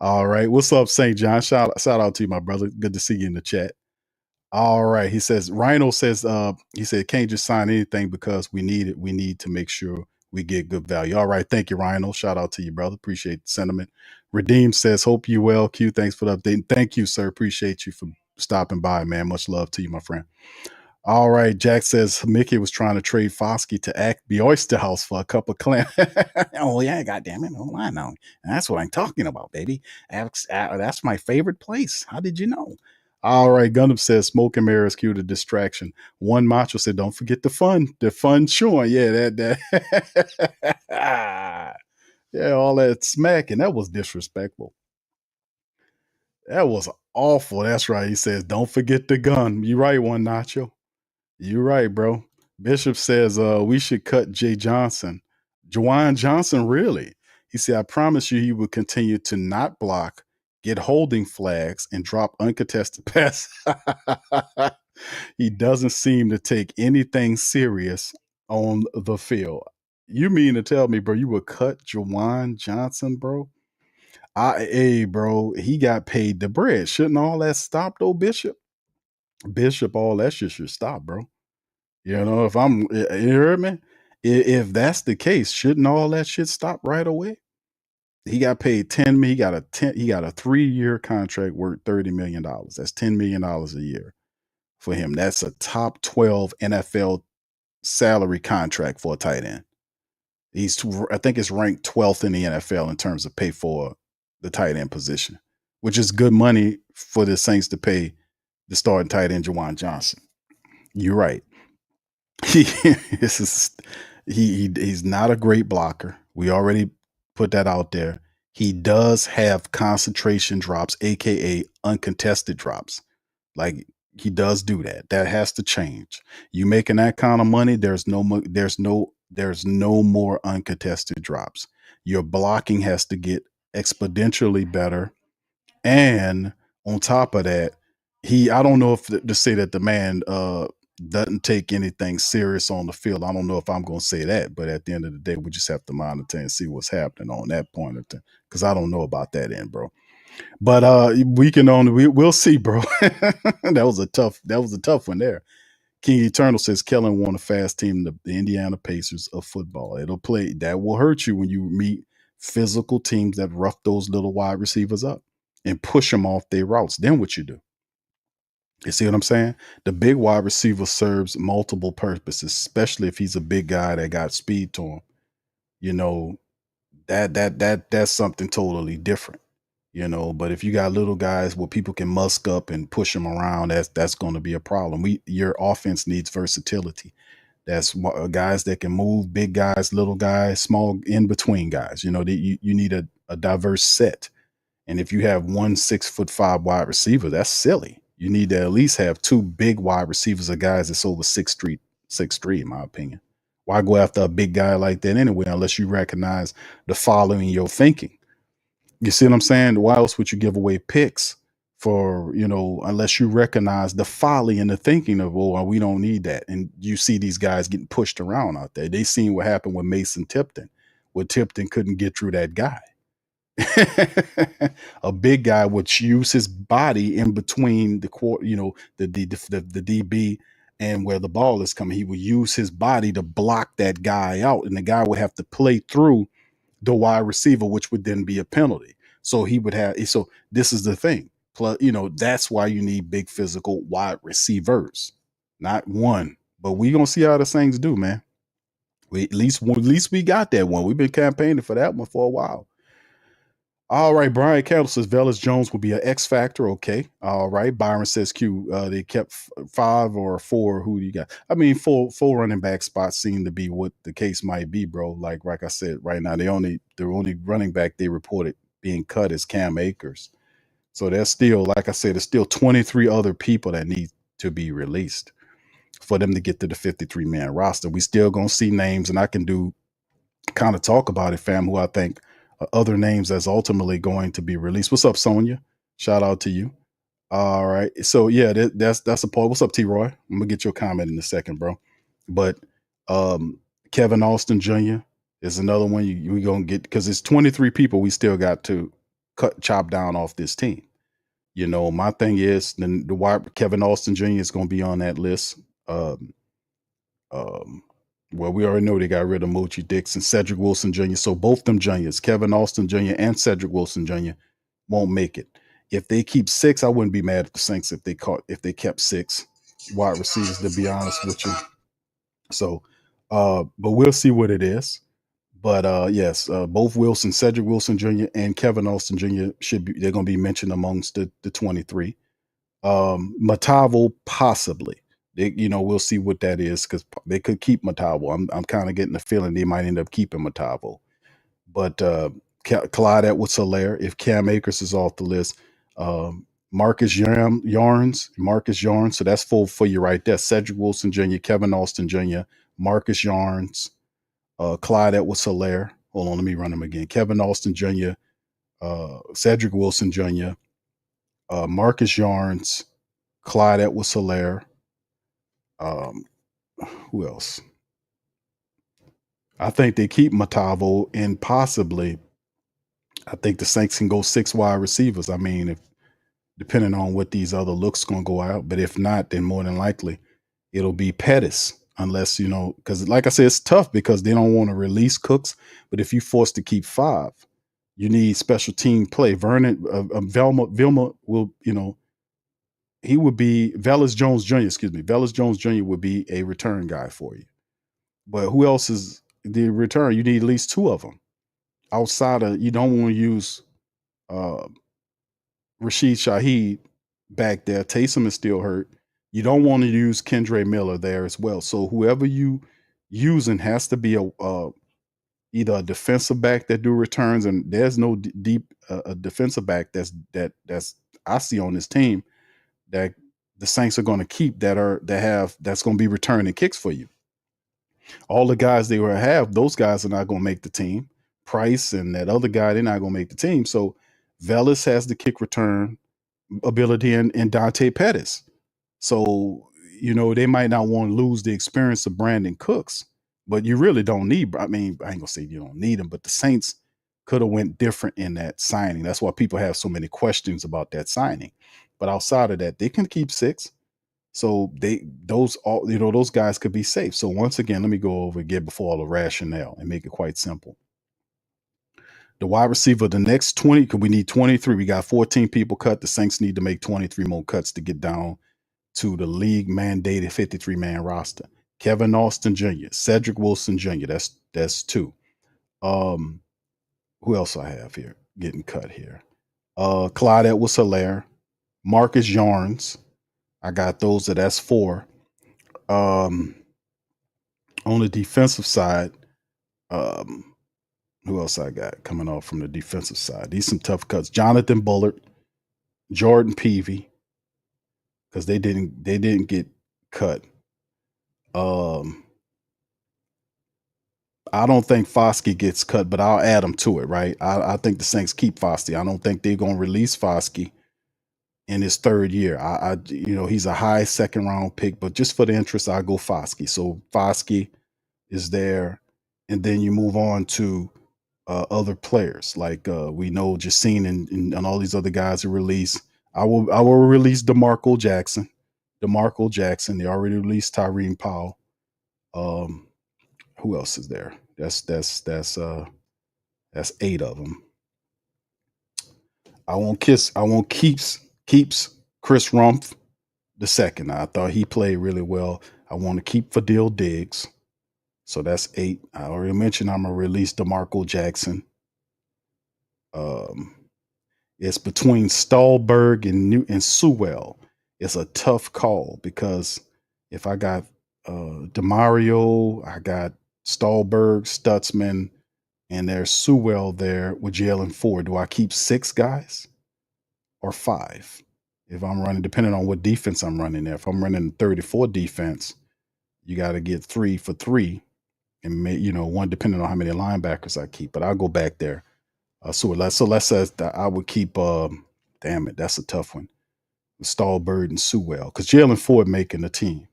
All right. What's up, St. John? Shout out to you, my brother. Good to see you in the chat. All right. He says, Rhino says, he said, can't just sign anything because we need it. We need to make sure we get good value. All right. Thank you, Rhino. Shout out to you, brother. Appreciate the sentiment. Redeem says, hope you well. Q, thanks for the update. Thank you, sir. Appreciate you for stopping by, man. Much love to you, my friend. All right. Jack says Mickey was trying to trade Foskey to be Oyster House for a cup of clam. Oh, yeah. God damn it. Oh, I know. That's what I'm talking about, baby. That's my favorite place. How did you know? All right. Gundam says smoke and mirrors cue to distraction. One Macho said, don't forget the fun. The fun showing. Yeah, that. Yeah, all that smacking. That was disrespectful. That was awful. That's right. He says, don't forget the gun. You right, One Nacho. You right, bro. Bishop says we should cut Jay Johnson. Jawan Johnson, really? He said, I promise you he will continue to not block, get holding flags, and drop uncontested passes. He doesn't seem to take anything serious on the field. You mean to tell me, bro, you would cut Jawan Johnson, bro? Hey, bro, he got paid the bread. Shouldn't all that stop, though, Bishop? Bishop, all that shit should stop, bro. You know, you heard me? If that's the case, shouldn't all that shit stop right away? He got paid 10 million. He got a 3-year contract worth $30 million. That's $10 million a year for him. That's a top 12 NFL salary contract for a tight end. I think it's ranked 12th in the NFL in terms of pay for the tight end position, which is good money for the Saints to pay the starting tight end Jawan Johnson. You're right. He's not a great blocker. We already put that out there. He does have concentration drops, aka uncontested drops. Like he does do that. That has to change. You making that kind of money, there's no more uncontested drops. Your blocking has to get exponentially better. And on top of that, I don't know if to say that the man doesn't take anything serious on the field. I don't know if I'm going to say that, but at the end of the day, we just have to monitor and see what's happening on that point of time, because I don't know about that end, bro. But we'll see, bro. That was a tough one there. King Eternal says Kellen won a fast team, the Indiana Pacers of football. That will hurt you when you meet physical teams that rough those little wide receivers up and push them off their routes. Then what you do? You see what I'm saying? The big wide receiver serves multiple purposes, especially if he's a big guy that got speed to him. You know, that's something totally different. You know, but if you got little guys where people can musk up and push them around, that's going to be a problem. Your offense needs versatility. That's guys that can move, big guys, little guys, small in between guys. You know, you need a diverse set. And if you have 1 6'5" wide receiver, that's silly. You need to at least have 2 big wide receivers of guys that's over 6'3", in my opinion. Why go after a big guy like that anyway, unless you recognize the following your thinking? You see what I'm saying? Why else would you give away picks for, unless you recognize the folly and the thinking of, well, we don't need that. And you see these guys getting pushed around out there. They seen what happened with Mason Tipton, where Tipton couldn't get through that guy. A big guy would use his body in between the DB and where the ball is coming. He would use his body to block that guy out, and the guy would have to play through the wide receiver, which would then be a penalty. So this is the thing. Plus, that's why you need big physical wide receivers, not one. But we gonna see how the Saints do, man. At least we got that one. We've been campaigning for that one for a while. All right, Brian Campbell says Velus Jones will be an X factor. Okay. All right. Byron says Q. They kept 5 or 4. Who do you got? I mean, full running back spots seem to be what the case might be, bro. Like I said, right now the only running back they reported being cut is Cam Akers. So there's still, like I said, there's still 23 other people that need to be released for them to get to the 53-man roster. We still gonna see names, and I can kind of talk about it, fam, who I think other names that's ultimately going to be released. What's up, Sonia? Shout out to you. All right. So yeah, that's a poll. What's up, T-Roy? I'm gonna get your comment in a second, bro. But Kevin Austin Jr. is another one we gonna get, because it's 23 people we still got to chop down off this team. My thing is the Kevin Austin Jr. is gonna be on that list. Well, we already know they got rid of Moochie Dixon, Cedric Wilson Jr. So both them juniors, Kevin Austin Jr. and Cedric Wilson Jr., won't make it. If they keep 6, I wouldn't be mad at the Saints if they kept 6 wide receivers, to be honest with you. So, but we'll see what it is. But yes, both Cedric Wilson Jr. and Kevin Austin Jr. they're going to be mentioned amongst the 23. Matavo possibly. We'll see what that is because they could keep Matavo. I'm kind of getting the feeling they might end up keeping Matavo. But Clyde Edwards-Helaire, if Cam Akers is off the list, Marcus Yarns. So that's 4 for you right there. Cedric Wilson Jr., Kevin Austin Jr., Marcus Yarns, Clyde Edwards-Helaire. Hold on, let me run them again. Kevin Austin Jr., Cedric Wilson Jr., Marcus Yarns, Clyde Edwards-Helaire. Who else? I think they keep Matavo, and possibly I think the Saints can go 6 wide receivers. I mean, if depending on what these other looks going to go out, but if not, then more than likely it'll be Pettis, unless because like I said, it's tough because they don't want to release Cooks. But if you forced to keep 5, you need special team play. Vilma will, he would be Velus Jones Jr. Velus Jones Jr. would be a return guy for you. But who else is the return? You need at least 2 of them. Outside of, you don't want to use Rashid Shaheed back there. Taysom is still hurt. You don't want to use Kendre Miller there as well. So whoever you using has to be either a defensive back that do returns, and there's no deep a defensive back that's I see on this team that the Saints are going to keep that's going to be returning kicks for you. All the guys they will have, those guys are not going to make the team. Price and that other guy, they're not going to make the team. So Velus has the kick return ability and Dante Pettis. So, they might not want to lose the experience of Brandon Cooks, but you really don't need, I mean, I ain't gonna say you don't need him, but the Saints could have went different in that signing. That's why people have so many questions about that signing. But outside of that, they can keep 6. So those guys could be safe. So once again, let me go over again before all the rationale and make it quite simple. The wide receiver, the next 20, because we need 23. We got 14 people cut. The Saints need to make 23 more cuts to get down to the league mandated 53-man roster. Kevin Austin Jr., Cedric Wilson Jr., that's 2. Who else I have here getting cut here? Clyde Edwards-Helaire, Marcus Yarns. I got those, that's 4. On the defensive side, who else I got coming off from the defensive side? These some tough cuts. Jonathan Bullard, Jordan Peavy, because they didn't get cut. I don't think Foskey gets cut, but I'll add him to it, right? I think the Saints keep Foskey. I don't think they're going to release Foskey in his 3rd year. He's a high 2nd round pick, but just for the interest, I'll go Foskey. So Foskey is there, and then you move on to other players like we know Jacine and all these other guys are released. I will release DeMarco Jackson. They already released Tyreen Powell. Who else is there? That's 8 of them. I won't keeps Chris Rumpf the 2nd. I thought he played really well. I want to keep Fadil Diggs. So that's 8. I already mentioned I'm gonna release DeMarco Jackson. It's between Stahlberg and Sewell. It's a tough call because if I got DeMario, I got Stahlberg, Stutzman, and there's Sewell there with Jalen Ford. Do I keep 6 guys or 5? If I'm running, depending on what defense I'm running there. If I'm running 34 defense, you got to get 3 for 3. And 1 depending on how many linebackers I keep, but I'll go back there. So let's say that I would keep. Damn it, that's a tough one. Stahlberg and Sewell, because Jalen Ford making the team.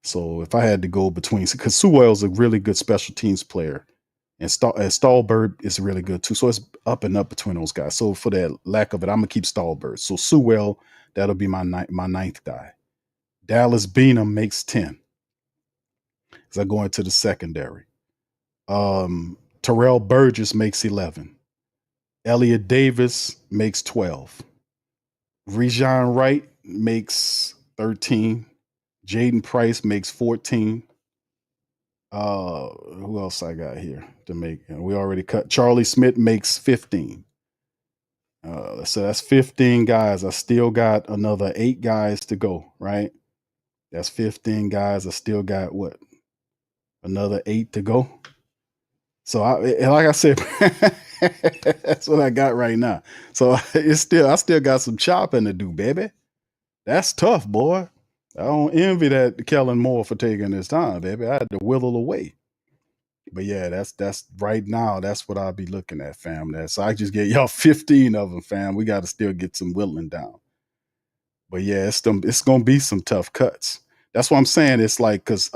So if I had to go between, because Sewell's a really good special teams player, and Stahlberg is really good too. So it's up and up between those guys. So for that lack of it, I'm gonna keep Stahlberg. So Sewell, that'll be my 9th guy. Dallas Beanham makes 10. as I go into the secondary. Terrell Burgess makes 11. Elliot Davis makes 12. Rejon Wright makes 13. Jaden Price makes 14. Who else I got here to make? We already cut. Charlie Smith makes 15. So that's 15 guys. I still got another 8 guys to go, right? That's 15 guys. I still got what? Another 8 to go. So like I said, that's what I got right now. So I still got some chopping to do, baby. That's tough, boy. I don't envy that Kellen Moore for taking his time, baby. I had to whittle away. But yeah, that's right now. That's what I'll be looking at, fam. So I just get y'all 15 of them, fam. We got to still get some whittling down. But yeah, it's gonna be some tough cuts. That's what I'm saying. It's like because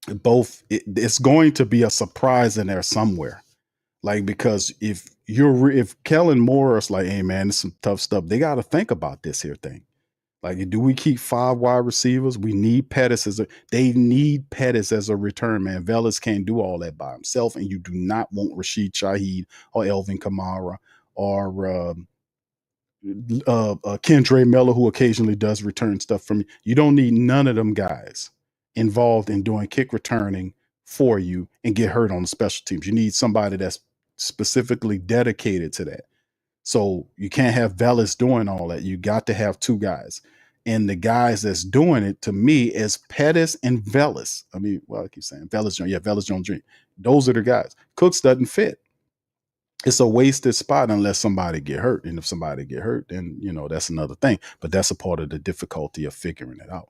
it's going to be a surprise in there somewhere. Like because if Kellen Moore is like, hey man, it's some tough stuff. They got to think about this here thing. Like, do we keep 5 wide receivers? We need Pettis they need Pettis as a return man. Velas can't do all that by himself, and you do not want Rashid Shaheed or Elvin Kamara or Kendre Miller, who occasionally does return stuff from you. You don't need none of them guys involved in doing kick returning for you and get hurt on the special teams. You need somebody that's specifically dedicated to that. So you can't have Velas doing all that. You got to have 2 guys. And the guys that's doing it, to me, is Pettis and Velas. I mean, well, I keep saying Velas Jones. Yeah, Velas Jones Jr. Those are the guys. Cooks doesn't fit. It's a wasted spot unless somebody get hurt. And if somebody get hurt, then, that's another thing. But that's a part of the difficulty of figuring it out.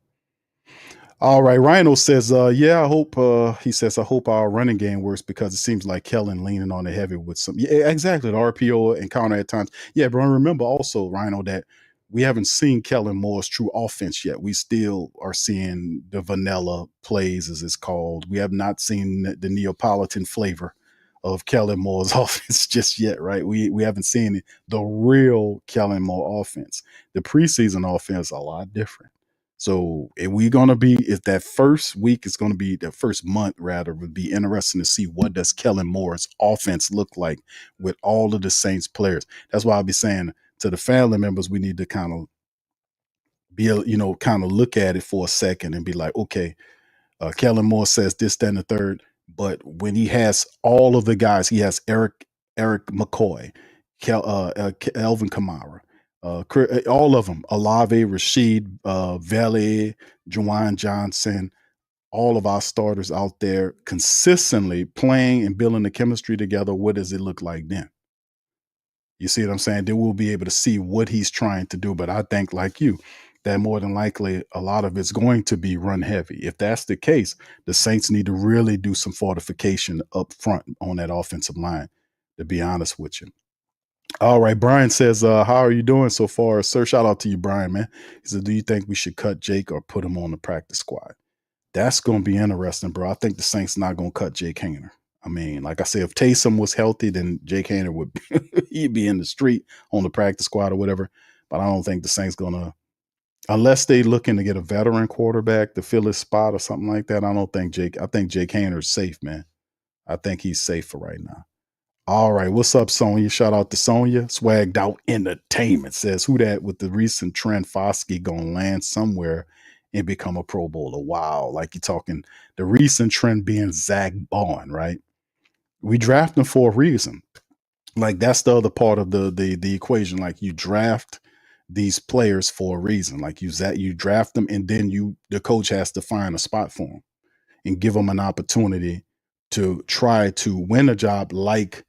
All right, Rhino says, yeah, I hope, he says, I hope our running game works because it seems like Kellen leaning on it heavy with some, yeah, exactly, the RPO and counter at times. Yeah, but remember also, Rhino, that we haven't seen Kellen Moore's true offense yet. We still are seeing the vanilla plays, as it's called. We have not seen the Neapolitan flavor of Kellen Moore's offense just yet, right? We haven't seen the real Kellen Moore offense. The preseason offense is a lot different. So if that first week is going to be the first month, rather, would be interesting to see what does Kellen Moore's offense look like with all of the Saints players. That's why I'll be saying to the family members, we need to kind of look at it for a second and be like, okay, Kellen Moore says this, that, and the third. But when he has all of the guys, he has Eric McCoy, Elvin Kamara, all of them, Olave, Rashid, Vele, Juwan Johnson, all of our starters out there consistently playing and building the chemistry together. What does it look like then? You see what I'm saying? Then we'll be able to see what he's trying to do. But I think, like you, that more than likely a lot of it's going to be run heavy. If that's the case, the Saints need to really do some fortification up front on that offensive line, to be honest with you. All right, Brian says, how are you doing so far? Sir, shout out to you, Brian, man. He said, do you think we should cut Jake or put him on the practice squad? That's going to be interesting, bro. I think the Saints not going to cut Jake Hayner. I mean, like I said, if Taysom was healthy, then Jake Hayner would he'd be in the street on the practice squad or whatever. But I don't think the Saints going to, unless they looking to get a veteran quarterback to fill his spot or something like that. I think Jake Hayner's safe, man. I think he's safe for right now. All right, what's up, Sonya? Shout out to Sonya. Swagged Out Entertainment says, who that with the recent trend Foskey gonna land somewhere and become a Pro Bowler? Wow, like you're talking the recent trend being Zach Bond, right? We draft him for a reason. Like that's the other part of the equation. Like you draft these players for a reason. Like you draft them, and then the coach has to find a spot for them and give them an opportunity to try to win a job, like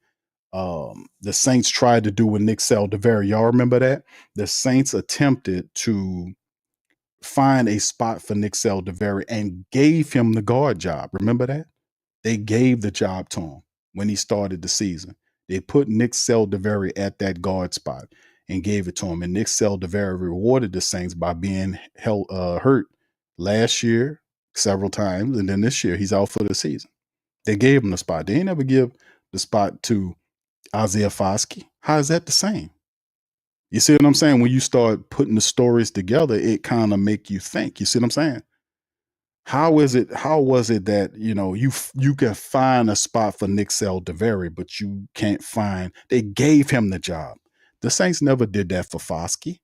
the Saints tried to do with Nick Saldiveri. Y'all remember that? The Saints attempted to find a spot for Nick Saldiveri and gave him the guard job. Remember that? They gave the job to him when he started the season. They put Nick Saldiveri at that guard spot and gave it to him. And Nick Saldiveri rewarded the Saints by being hurt last year several times. And then this year, he's out for the season. They gave him the spot. They ain't never give the spot to Isaiah Foskey. How is that the same? You see what I'm saying? When you start putting the stories together, it kind of make you think. You see what I'm saying? How was it that, you can find a spot for Nick Saldiveri, but you can't find, they gave him the job. The Saints never did that for Foskey.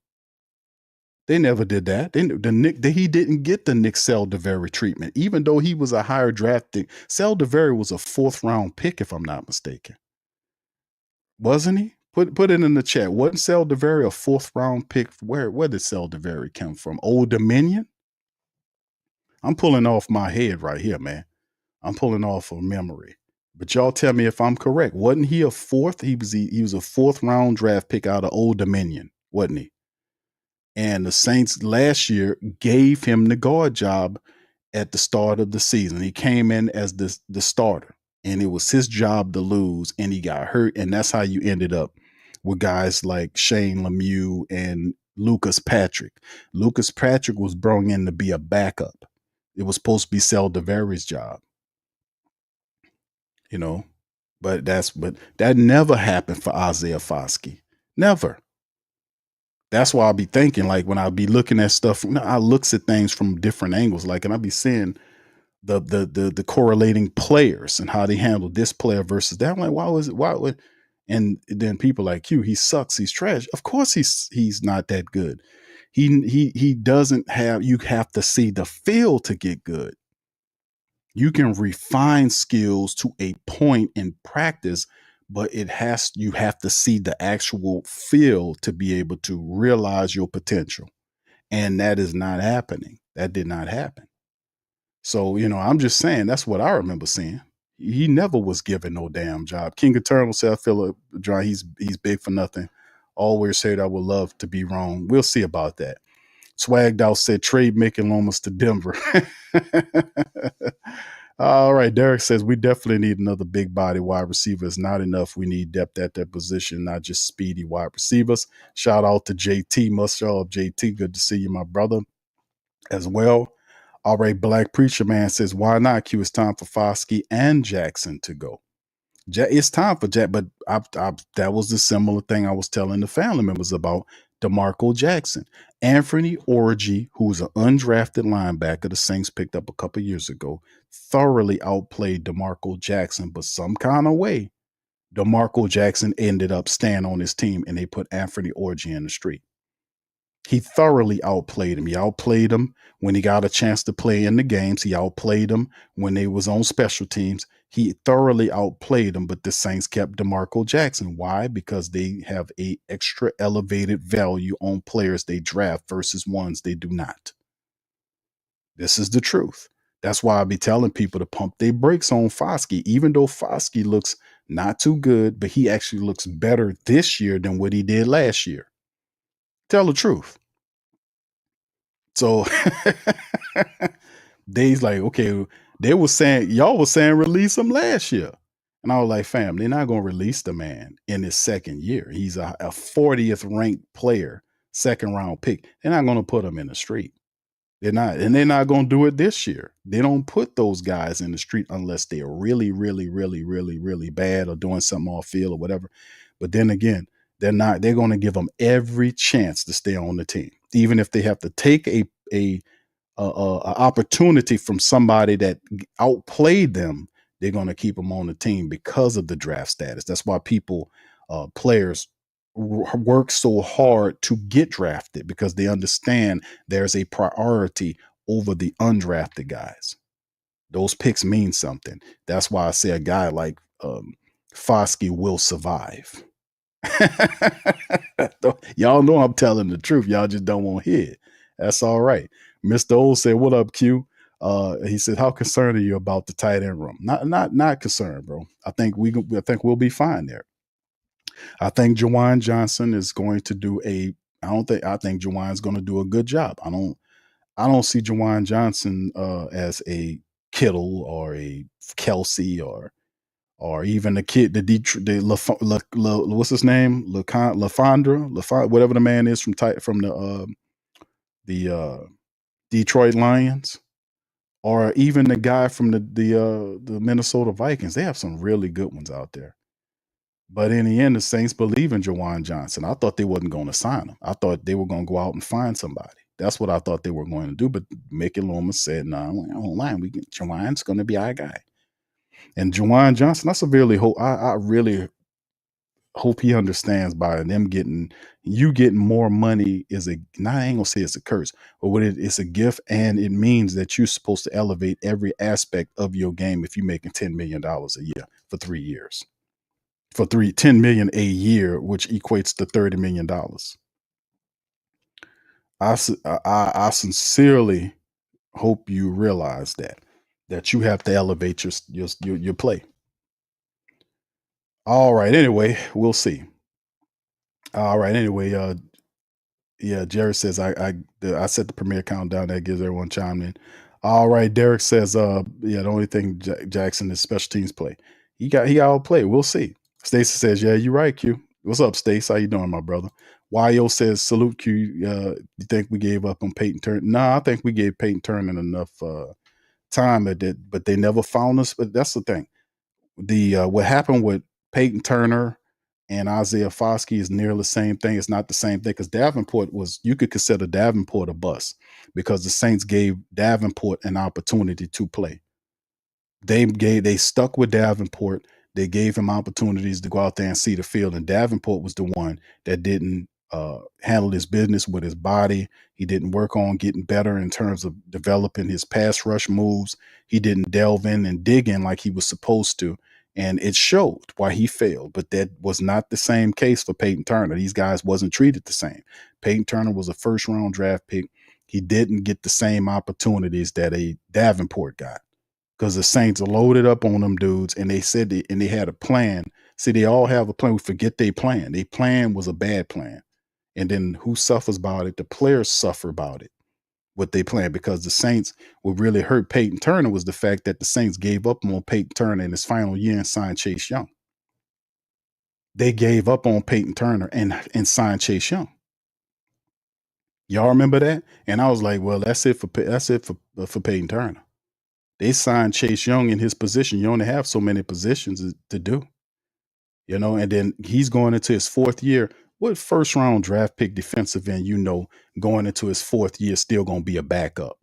They never did that. He didn't get the Nick Saldiveri treatment, even though he was a higher drafted. Saldiveri was a 4th round pick, if I'm not mistaken. Wasn't he? Put it in the chat. Wasn't Saldiveri a 4th round pick? Where did Saldiveri come from? Old Dominion? I'm pulling off my head right here, man. I'm pulling off of memory. But y'all tell me if I'm correct. Wasn't he a 4th? He was a 4th round draft pick out of Old Dominion, wasn't he? And the Saints last year gave him the guard job at the start of the season. He came in as the starter, and it was his job to lose, and he got hurt. And that's how you ended up with guys like Shane Lemieux and Lucas Patrick. Lucas Patrick was brought in to be a backup. It was supposed to be Saldiveri's job, but that never happened for Isaiah Foskey. Never. That's why I'll be thinking, like, when I'll be looking at stuff, I looks at things from different angles, like, and I'll be seeing the correlating players and how they handle this player versus that. I'm like, why would, and then people like you, he sucks, he's trash. Of course he's not that good. He doesn't have, you have to see the field to get good. You can refine skills to a point in practice, but you have to see the actual field to be able to realize your potential. And that is not happening. That did not happen. So, I'm just saying, that's what I remember seeing. He never was given no damn job. King Eternal said, I feel John, he's big for nothing. Always said I would love to be wrong. We'll see about that. Swagged Out said, trade Mickey Lomas to Denver. All right. Derek says, we definitely need another big body wide receiver. It's not enough. We need depth at that position, not just speedy wide receivers. Shout out to JT. Much love, JT. Good to see you, my brother, as well. All right. Black Preacher Man says, why not? Q, it's time for Foskey and Jackson to go. It's time for Jack, but that was the similar thing I was telling the family members about DeMarco Jackson. Anthony Orji, who was an undrafted linebacker the Saints picked up a couple years ago, thoroughly outplayed DeMarco Jackson, but some kind of way, DeMarco Jackson ended up staying on his team, and they put Anthony Orji in the street. He thoroughly outplayed him. He outplayed him when he got a chance to play in the games. He outplayed him when they was on special teams. He thoroughly outplayed him, but the Saints kept DeMarco Jackson. Why? Because they have a extra elevated value on players they draft versus ones they do not. This is the truth. That's why I be telling people to pump their brakes on Foskey, even though Foskey looks not too good, but he actually looks better this year than what he did last year. Tell the truth. So they's like, okay, y'all was saying release him last year. And I was like, fam, they're not going to release the man in his second year. He's a 40th ranked player, 2nd round pick. They're not going to put him in the street. They're not. And they're not going to do it this year. They don't put those guys in the street unless they're really, really, really, really, really bad or doing something off field or whatever. But then again, they're going to give them every chance to stay on the team, even if they have to take a opportunity from somebody that outplayed them. They're going to keep them on the team because of the draft status. That's why players work so hard to get drafted, because they understand there's a priority over the undrafted guys. Those picks mean something. That's why I say a guy like Foskey will survive. Y'all know I'm telling the truth. Y'all just don't want to hear it. That's all right. Mr. O said, what up, Q? He said, how concerned are you about the tight end room? Not concerned, bro. I think we'll be fine there. I think Juwan Johnson is going to do I think Juwan's going to do a good job. I don't see Juwan Johnson as a Kittle or a Kelsey or even the kid, what's his name? LaFondra, whatever the man is from the Detroit Lions, or even the guy from the Minnesota Vikings. They have some really good ones out there. But in the end, the Saints believe in Juwan Johnson. I thought they wasn't going to sign him. I thought they were going to go out and find somebody. That's what I thought they were going to do. But Mickey Loomis said, no, online, Juwan's going to be our guy. And Juwan Johnson, I severely hope, I really hope he understands by them getting more money is I ain't gonna say it's a curse, but it's a gift, and it means that you're supposed to elevate every aspect of your game if you're making $10 million a year for 3 years. For 10 million a year, which equates to $30 million. I sincerely hope you realize that you have to elevate your play. All right. Anyway, we'll see. All right. Anyway, yeah, Jerry says I set the premiere countdown that gives everyone chime in. All right, Derek says the only thing Jackson is special teams play. He got outplayed. We'll see. Stacy says, yeah, you're right, Q. What's up, Stace? How you doing, my brother? YO says, salute, Q. You think we gave up on Peyton Turner? No, I think we gave Peyton Turner enough time at it, but they never found us. But that's the thing. What happened with Peyton Turner and Isaiah Foskey is nearly the same thing. It's not the same thing because you could consider Davenport a bust because the Saints gave Davenport an opportunity to play. They stuck with Davenport. They gave him opportunities to go out there and see the field. And Davenport was the one that didn't handle his business with his body. He didn't work on getting better in terms of developing his pass rush moves. He didn't delve in and dig in like he was supposed to. And it showed why he failed. But that was not the same case for Peyton Turner. These guys wasn't treated the same. Peyton Turner was a first-round draft pick. He didn't get the same opportunities that a Davenport got. Because the Saints loaded up on them dudes, and they said they had a plan. See, they all have a plan. We forget their plan. Their plan was a bad plan. And then who suffers about it? The players suffer about it, what they plan. Because the Saints, what really hurt Peyton Turner was the fact that the Saints gave up on Peyton Turner in his final year and signed Chase Young. They gave up on Peyton Turner and signed Chase Young. Y'all remember that? And I was like, well, that's it for Peyton Turner. They signed Chase Young in his position. You only have so many positions to do, and then he's going into his fourth year. What first round draft pick defensive end, going into his fourth year, still going to be a backup?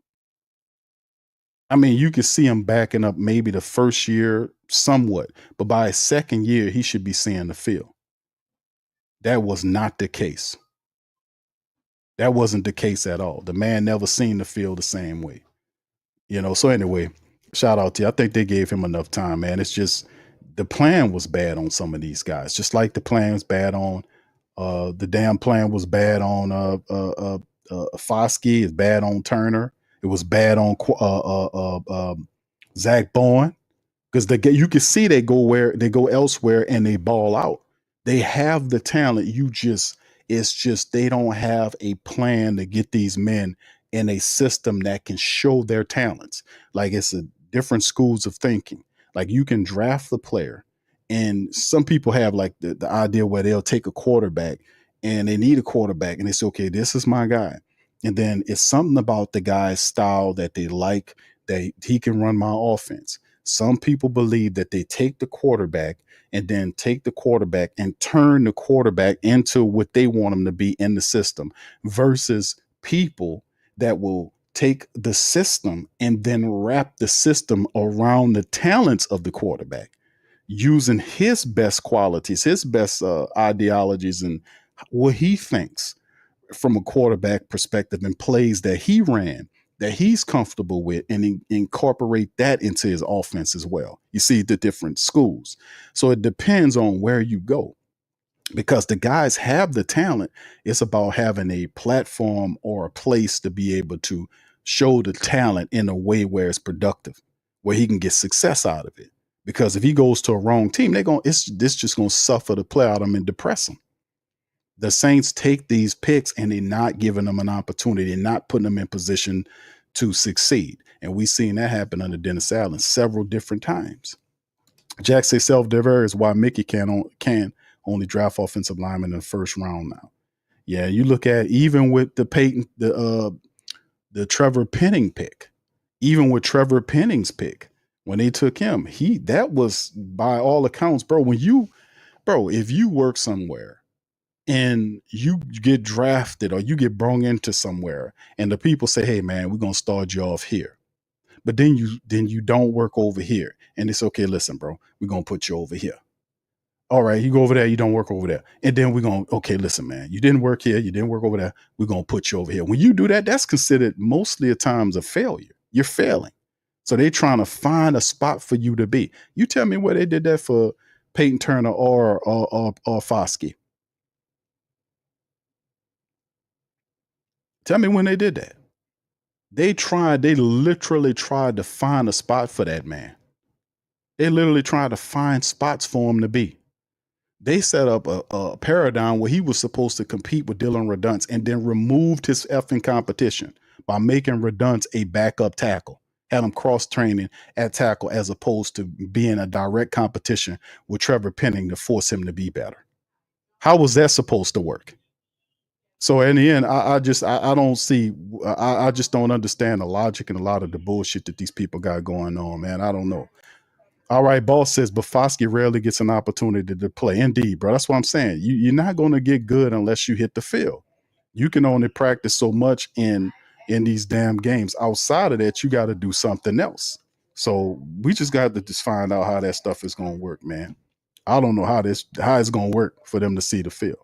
I mean, you could see him backing up maybe the first year somewhat, but by his second year, he should be seeing the field. That was not the case. That wasn't the case at all. The man never seen the field the same way. So anyway, shout out to you. I think they gave him enough time, man. It's just the plan was bad on some of these guys. Just like the plan was bad on the damn plan was bad on Foskey. It's bad on Turner. It was bad on Zach Bowen because you can see they go elsewhere and they ball out. They have the talent. It's just they don't have a plan to get these men in a system that can show their talents. Like it's a different schools of thinking. Like you can draft the player, and some people have like the idea where they'll take a quarterback and they need a quarterback and they say, okay, this is my guy. And then it's something about the guy's style that they like, that he can run my offense. Some people believe that they take the quarterback and then take the quarterback and turn the quarterback into what they want him to be in the system versus people that will take the system and then wrap the system around the talents of the quarterback using his best qualities, his best ideologies and what he thinks from a quarterback perspective and plays that he ran that he's comfortable with and incorporate that into his offense as well. You see the different schools. So it depends on where you go. Because the guys have the talent. It's about having a platform or a place to be able to show the talent in a way where it's productive, where he can get success out of it. Because if he goes to a wrong team, this just going to suffer the play out of him and depress him. The Saints take these picks and they're not giving them an opportunity. They're not putting them in position to succeed. And we've seen that happen under Dennis Allen several different times. Jack says self-diverse is why Mickey can only draft offensive linemen in the first round now. Yeah, you look at even with the Trevor Penning pick, even with Trevor Penning's pick, when they took him, that was by all accounts, bro. If you work somewhere and you get drafted or you get brung into somewhere and the people say, hey man, we're going to start you off here. But then you don't work over here. And it's okay, listen, bro, we're going to put you over here. All right, you go over there, you don't work over there. And then we're going, okay, listen, man, you didn't work here, you didn't work over there. We're going to put you over here. When you do that, that's considered mostly at times a failure. You're failing. So they're trying to find a spot for you to be. You tell me where they did that for Peyton Turner or Foskey. Tell me when they did that. They literally tried to find a spot for that man. They literally tried to find spots for him to be. They set up a paradigm where he was supposed to compete with Dylan Redunce and then removed his effing competition by making Redunce a backup tackle. Had him cross training at tackle as opposed to being a direct competition with Trevor Penning to force him to be better. How was that supposed to work? So in the end, I just don't understand the logic and a lot of the bullshit that these people got going on, man. I don't know. All right, boss says Bafosky rarely gets an opportunity to play. Indeed, bro. That's what I'm saying. You're not going to get good unless you hit the field. You can only practice so much in these damn games. Outside of that, you got to do something else. So we just got to just find out how that stuff is going to work, man. I don't know how it's going to work for them to see the field.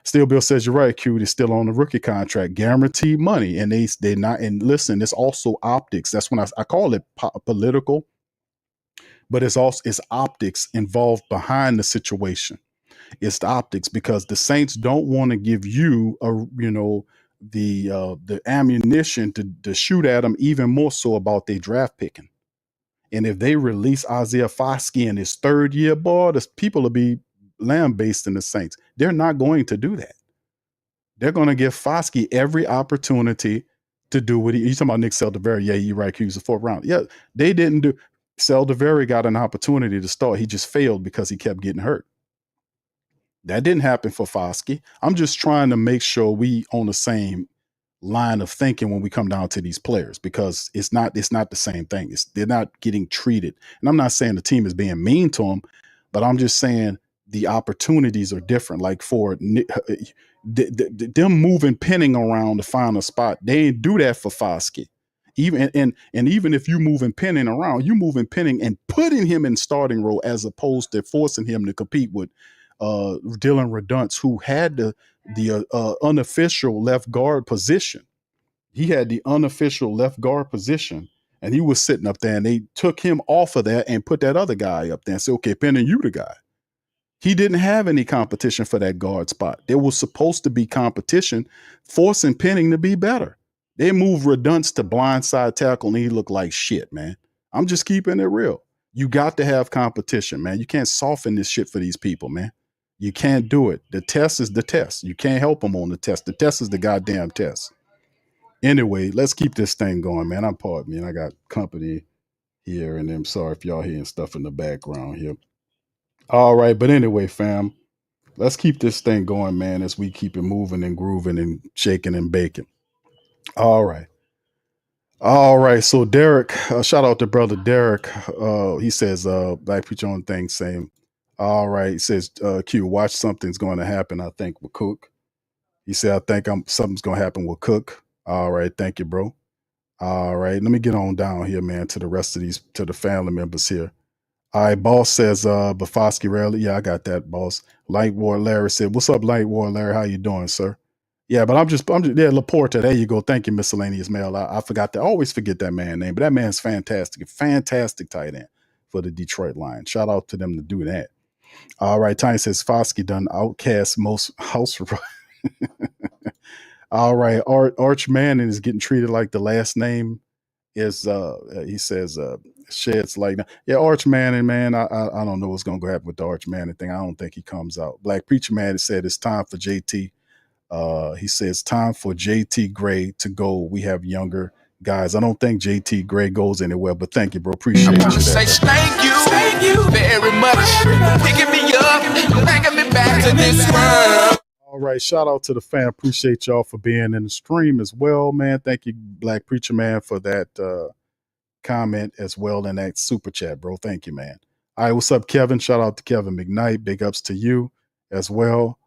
Still Bill says you're right, Q. They're still on the rookie contract, guaranteed money, and they're not. And listen, it's also optics. That's when I call it political, but it's optics involved behind the situation. It's the optics because the Saints don't want to give you the ammunition to shoot at them, even more so about their draft picking. And if they release Isaiah Foskey in his third year, boy, the people will be lambasting the Saints. They're not going to do that. They're going to give Foskey every opportunity to do what you talking about Nick Saldiveri. Yeah, you're right. He was a fourth round. Yeah, they didn't do. Saldiveri got an opportunity to start. He just failed because he kept getting hurt. That didn't happen for Foskey. I'm just trying to make sure we on the same line of thinking when we come down to these players, because it's not the same thing. They're not getting treated. And I'm not saying the team is being mean to them, but I'm just saying the opportunities are different. Like for them moving Penning around to find a spot, they didn't do that for Foskey. Even and even if you moving Penning around, you moving Penning and putting him in starting role as opposed to forcing him to compete with Dylan Redunce, who had the unofficial left guard position. He had the unofficial left guard position, and he was sitting up there, and they took him off of that and put that other guy up there and said, okay, Penning, you the guy. He didn't have any competition for that guard spot. There was supposed to be competition forcing Penning to be better. They moved Redunce to blindside tackle, and he looked like shit, man. I'm just keeping it real. You got to have competition, man. You can't soften this shit for these people, man. You can't do it. The test is the test. You can't help them on the test. The test is the goddamn test. Anyway, let's keep this thing going, man. Pardon me, and I got company here, and I'm sorry if y'all hearing stuff in the background here. All right, but anyway, fam, let's keep this thing going, man, as we keep it moving and grooving and shaking and baking. All right. So Derek, shout out to brother Derek. He says, Black Preacher on thing, same. All right. He says, Q, watch something's going to happen, I think, with Cook. He said, I think something's going to happen with Cook. All right. Thank you, bro. All right. Let me get on down here, man, to the rest of to the family members here. All right. Boss says, Bafosky rarely. Yeah, I got that, boss. Light War Larry said, what's up, Light War Larry? How you doing, sir? Yeah, but I'm just yeah, Laporta. There you go. Thank you, miscellaneous mail. I forgot to always forget that man's name, but that man's fantastic. Fantastic tight end for the Detroit Lions. Shout out to them to do that. All right, Tiny says Foskey done outcast most house. All right, Arch Manning is getting treated like the last name is. He says Sheds like yeah, Arch Manning, man. I don't know what's gonna go happen with the Arch Manning thing. I don't think he comes out. Black Preacher Man said it's time for JT. He says time for JT Gray to go. We have younger guys. I don't think JT Gray goes anywhere, but thank you, bro. Appreciate you. Thank you very much. Picking me up, bringing me back to this world. All right, shout out to the fam. Appreciate y'all for being in the stream as well, man. Thank you, Black Preacher Man, for that comment as well in that super chat, bro. Thank you, man. All right, what's up, Kevin? Shout out to Kevin McKnight. Big ups to you as well.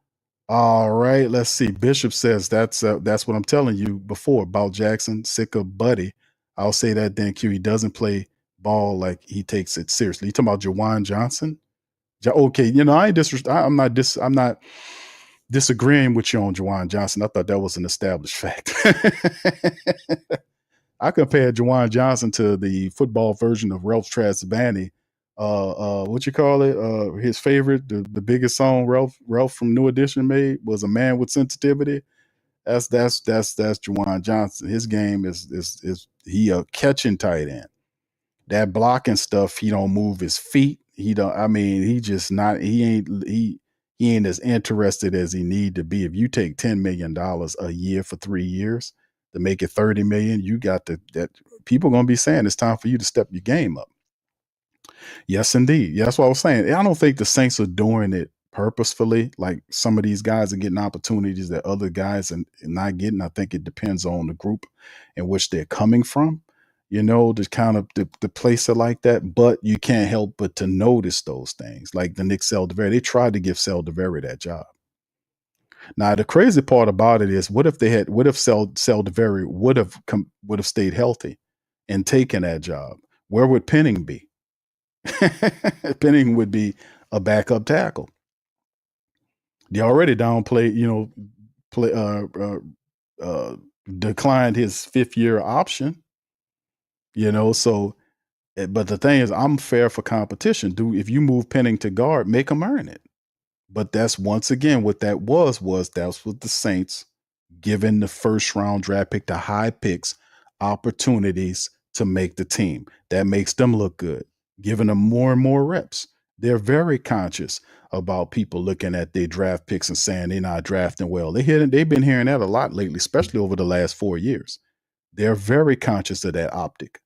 All right, let's see. Bishop says that's what I'm telling you before about Jackson, sick of Buddy. I'll say that then. Q. He doesn't play ball like he takes it seriously. You talking about Jawan Johnson? Okay, I ain't I'm not disagreeing with you on Jawan Johnson. I thought that was an established fact. I compared Jawan Johnson to the football version of Ralph Tresvant. What you call it? His favorite, the biggest song Ralph from New Edition made was "A Man with Sensitivity." That's Jawan Johnson. His game is he a catching tight end. That blocking stuff, he don't move his feet. He don't. I mean, he just not. He ain't as interested as he need to be. If you take $10 million a year for 3 years to make it 30 million, you got that people gonna be saying it's time for you to step your game up. Yes, indeed. Yeah, that's what I was saying. I don't think the Saints are doing it purposefully. Like some of these guys are getting opportunities that other guys are not getting. I think it depends on the group in which they're coming from, to kind of to place it like that. But you can't help but to notice those things. Like the Nick Seldeveri, they tried to give Seldeveri that job. Now the crazy part about it is, what if Seldeveri would have stayed healthy and taken that job? Where would Penning be? Penning would be a backup tackle. They already downplayed, declined his 5th-year option. So, but the thing is, I'm fair for competition. If you move Penning to guard, make him earn it. But that's once again what that was that's what the Saints giving the first round draft pick, the high picks, opportunities to make the team. That makes them look good, giving them more and more reps. They're very conscious about people looking at their draft picks and saying they're not drafting well. They've been hearing that a lot lately, especially over the last 4 years. They're very conscious of that optic.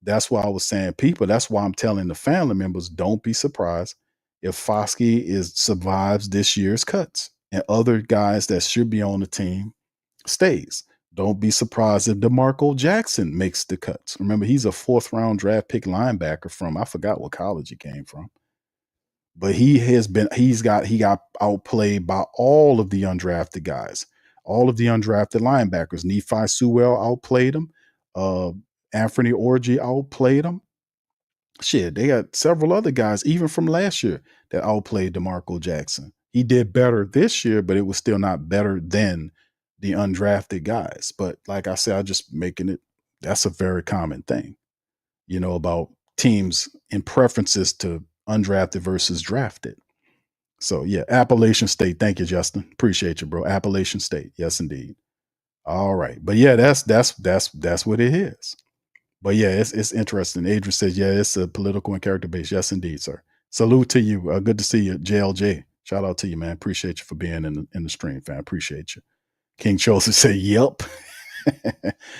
That's why I was saying that's why I'm telling the family members, don't be surprised if Foskey survives this year's cuts and other guys that should be on the team stays. Don't be surprised if DeMarco Jackson makes the cuts. Remember, he's a 4th-round draft pick linebacker from, I forgot what college he came from. But he got outplayed by all of the undrafted guys, all of the undrafted linebackers. Nephi Sewell outplayed him. Anthony Orji outplayed him. Shit, they got several other guys, even from last year, that outplayed DeMarco Jackson. He did better this year, but it was still not better than the undrafted guys. But like I said, I'm just making it, that's a very common thing, about teams and preferences to undrafted versus drafted. So yeah, Appalachian State. Thank you, Justin. Appreciate you, bro. Appalachian State. Yes, indeed. All right. But yeah, that's what it is. But yeah, it's interesting. Adrian says, yeah, it's a political and character based. Yes, indeed, sir. Salute to you. Good to see you, JLJ. Shout out to you, man. Appreciate you for being in the stream, fam. Appreciate you. King Joseph say, yep.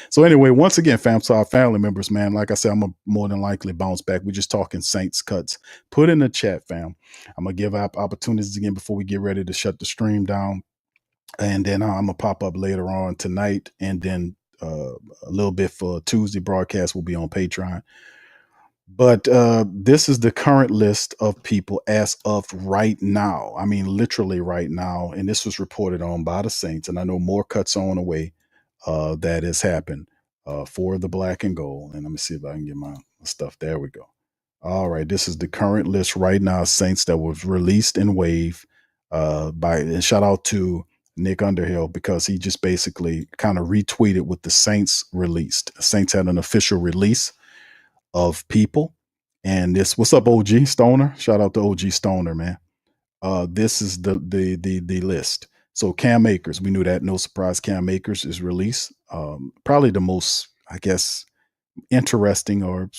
So anyway, once again, fam, so our family members, man, like I said, I'm gonna more than likely bounce back. We're just talking Saints cuts. Put in the chat, fam. I'm gonna give up opportunities again before we get ready to shut the stream down. And then I'm gonna pop up later on tonight, and then a little bit for Tuesday broadcast will be on Patreon. But this is the current list of people as of right now. I mean, literally right now. And this was reported on by the Saints. And I know more cuts on the way that has happened for the black and gold. And let me see if I can get my stuff. There we go. All right. This is the current list right now, Saints, that was released in Wave and shout out to Nick Underhill, because he just basically kind of retweeted what the Saints released. Saints had an official release of people. And what's up, OG Stoner? Shout out to OG Stoner, man. This is the list. So Cam Akers, we knew that. No surprise, Cam Akers is released. Probably the most, I guess, interesting or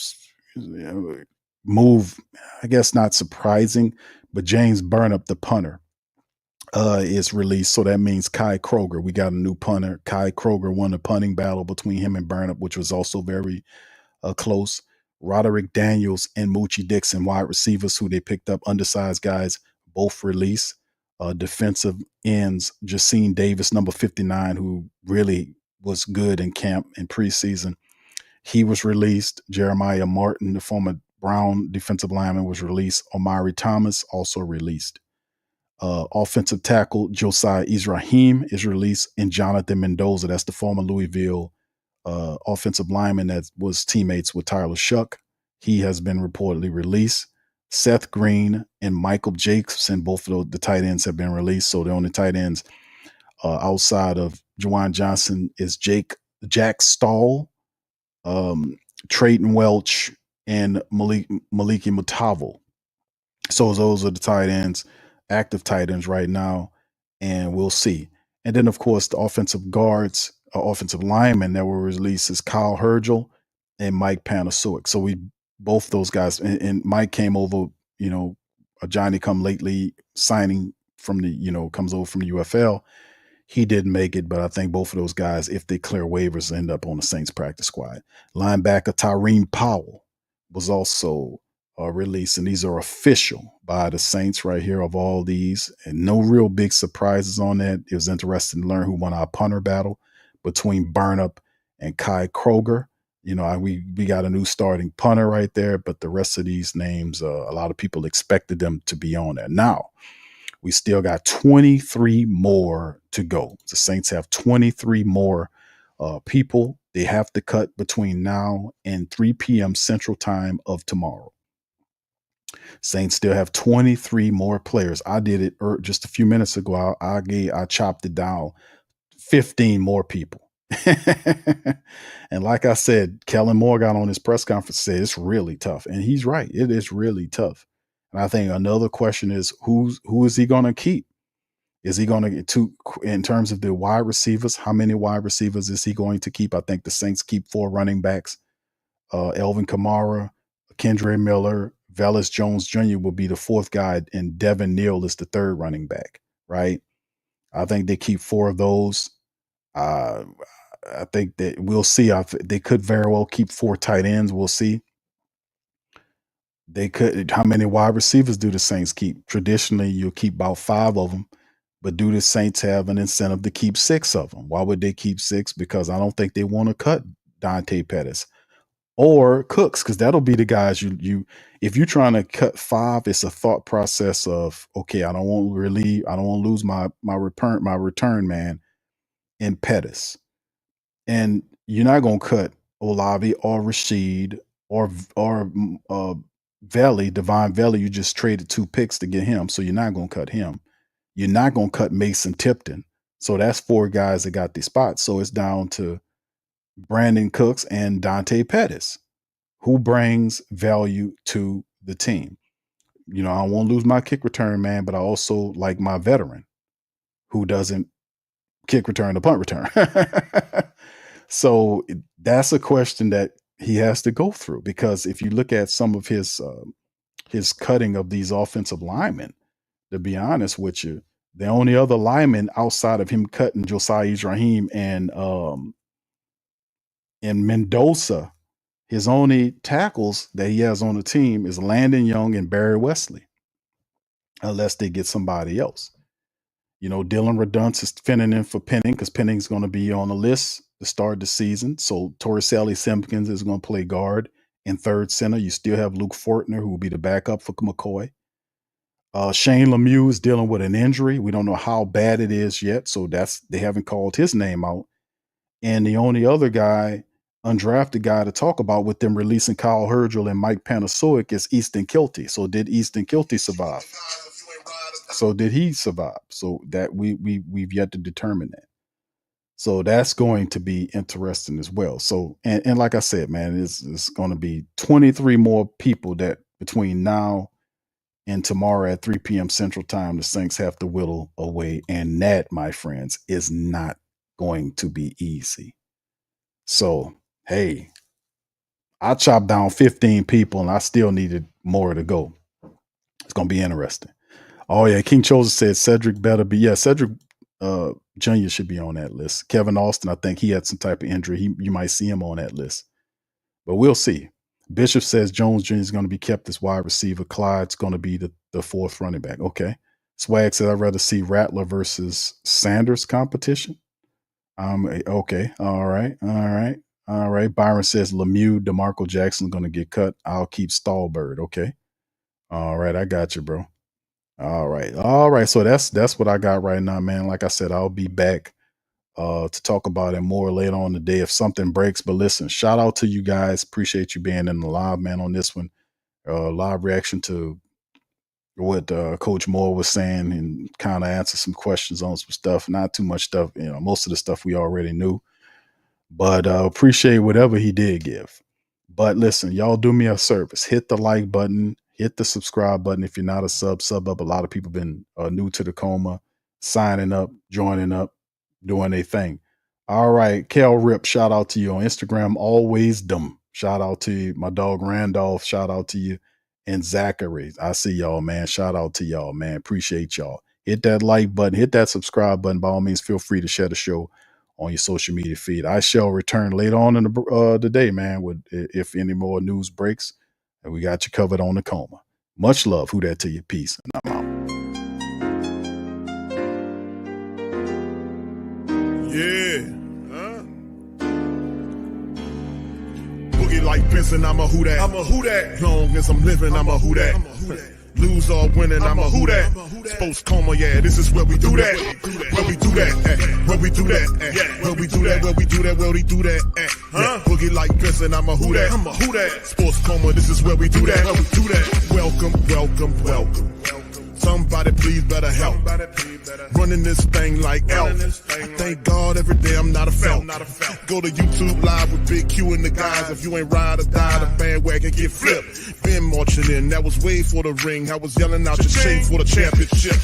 move, I guess not surprising, but James Burnap, the punter, is released. So that means Kai Kroger. We got a new punter. Kai Kroger won a punting battle between him and Burnap, which was also very close. Roderick Daniels and Moochie Dixon, wide receivers who they picked up, undersized guys, both released. Defensive ends, Jacine Davis, number 59, who really was good in camp in preseason. He was released. Jeremiah Martin, the former Brown defensive lineman, was released. Omari Thomas also released. Offensive tackle Josiah Israhim is released, and Jonathan Mendoza, that's the former Louisville offensive lineman that was teammates with Tyler Shuck. He has been reportedly released. Seth Green and Michael Jacobson, both of the tight ends have been released. So the only tight ends outside of Juwan Johnson is Jack Stahl, Trayton Welch, and Maliki Mutavo. So those are the tight ends, active tight ends right now, and we'll see. And then, of course, the offensive guards, offensive linemen that were released is Kyle Hergel and Mike Panasiuk. So we both those guys, and Mike came over, a Johnny come lately signing from the, comes over from the UFL. He didn't make it, but I think both of those guys, if they clear waivers, end up on the Saints practice squad. Linebacker Tyreen Powell was also released, and these are official by the Saints right here of all these, and no real big surprises on that. It was interesting to learn who won our punter battle between Burnup and Kai Kroger. We got a new starting punter right there, but the rest of these names, a lot of people expected them to be on there. Now, we still got 23 more to go. The Saints have 23 more people they have to cut between now and 3 p.m. Central Time of tomorrow. Saints still have 23 more players. I did it just a few minutes ago. I chopped it down. 15 more people. And like I said, Kellen Moore got on his press conference, said it's really tough. And he's right. It is really tough. And I think another question is who is he going to keep? Is he going to get in terms of the wide receivers? How many wide receivers is he going to keep? I think the Saints keep 4 running backs. Elvin Kamara, Kendre Miller, Velus Jones Jr. will be the 4th guy, and Devin Neal is the 3rd running back, right? I think they keep 4 of those. I think that we'll see. They could very well keep 4 tight ends. We'll see. They could. How many wide receivers do the Saints keep? Traditionally, you'll keep about 5 of them. But do the Saints have an incentive to keep 6 of them? Why would they keep 6? Because I don't think they want to cut Dante Pettis or Cooks, because that'll be the guys you if you're trying to cut 5, it's a thought process of, okay, I don't want to lose my return man in Pettis. And you're not going to cut Olavi or Rashid or Veli, Devon Veli. You just traded 2 picks to get him, so you're not going to cut him. You're not going to cut Mason Tipton. So that's 4 guys that got the spots. So it's down to Brandon Cooks and Dante Pettis. Who brings value to the team? I don't want to lose my kick return man, but I also like my veteran who doesn't kick return or punt return. So that's a question that he has to go through, because if you look at some of his cutting of these offensive linemen, to be honest with you, the only other lineman outside of him cutting Josiah Ibrahim and Mendoza, his only tackles that he has on the team is Landon Young and Barry Wesley, unless they get somebody else. Dylan Redunce is filling in for Penning, because Penning's going to be on the list to start the season. So Torricelli Simpkins is going to play guard and 3rd center. You still have Luke Fortner, who will be the backup for McCoy. Shane Lemieux is dealing with an injury. We don't know how bad it is yet, so they haven't called his name out. And the only other guy, undrafted guy to talk about with them releasing Kyle Hergel and Mike Panasiuk is Easton Kilty. So did Easton Kilty survive? So did he survive? So that we've yet to determine that. So that's going to be interesting as well. So and like I said, man, it's going to be 23 more people that between now and tomorrow at 3 p.m. Central Time, the Saints have to whittle away. And that, my friends, is not going to be easy. So, hey, I chopped down 15 people and I still needed more to go. It's going to be interesting. Oh, yeah. King Chosen said Cedric better be. Yeah, Cedric Jr. should be on that list. Kevin Austin, I think he had some type of injury. You might see him on that list. But we'll see. Bishop says Jones Jr. is going to be kept as wide receiver. Clyde's going to be the 4th running back. Okay. Swag said I'd rather see Rattler versus Sanders competition. Okay. All right. Byron says Lemieux, DeMarco Jackson going to get cut. I'll keep Stallbird. Okay. All right. I got you, bro. All right. So that's what I got right now, man. Like I said, I'll be back to talk about it more later on today if something breaks. But listen, shout out to you guys. Appreciate you being in the live, man, on this one. Live reaction to what Coach Moore was saying and kind of answer some questions on some stuff. Not too much stuff, most of the stuff we already knew. But appreciate whatever he did give. But listen, y'all do me a service. Hit the like button. Hit the subscribe button. If you're not a sub up. A lot of people been new to the Coma, signing up, joining up, doing their thing. All right, Kel Rip, shout out to you on Instagram. Always dumb. Shout out to you. My dog Randolph, shout out to you. And Zachary, I see y'all, man. Shout out to y'all, man. Appreciate y'all. Hit that like button. Hit that subscribe button. By all means, feel free to share the show on your social media feed. I shall return later on in the day, man, with if any more news breaks. And we got you covered on the Coma. Much love. Who that to you? Peace. And I'm out. Yeah. Boogie like Benson, I'm a who that. I'm a who that. Long as I'm living, I'm a who that. Lose or winning, I'm a who that. Sports Coma, yeah, this is where we do that. Where we do that, where we do that, where we do that, where we do that, where we do that, Boogie like Benson, I'm a who that. I'm a who that. Sports Coma, this is where we do that. Where we do that. Welcome. Somebody please better help. Running this thing like Elf. I thank God every day I'm not a felt. Go to YouTube Live with Big Q and the guys. If you ain't ride or die, the bandwagon get flipped. Been marching in, that was way for the ring. I was yelling out your shame for the championship.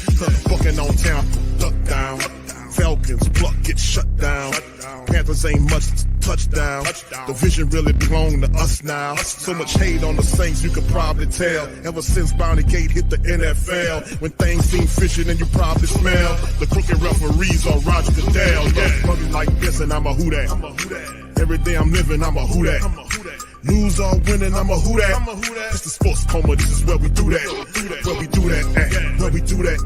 Bucking on town, duck down. Falcons, pluck, get shut down. Panthers ain't much touchdown. The vision really belong to us now. So much hate on the Saints, you could probably tell. Ever since Bounty Gate hit the NFL, when things seem fishy and you probably smell the crooked referees on Roger Goodell. Yeah, Buggy like this and I'm a who that. Every day I'm living, I'm a who that. Lose or winning, I'm a who that. It's the Sports Coma, this is where we do that. Where we do that, where we do that,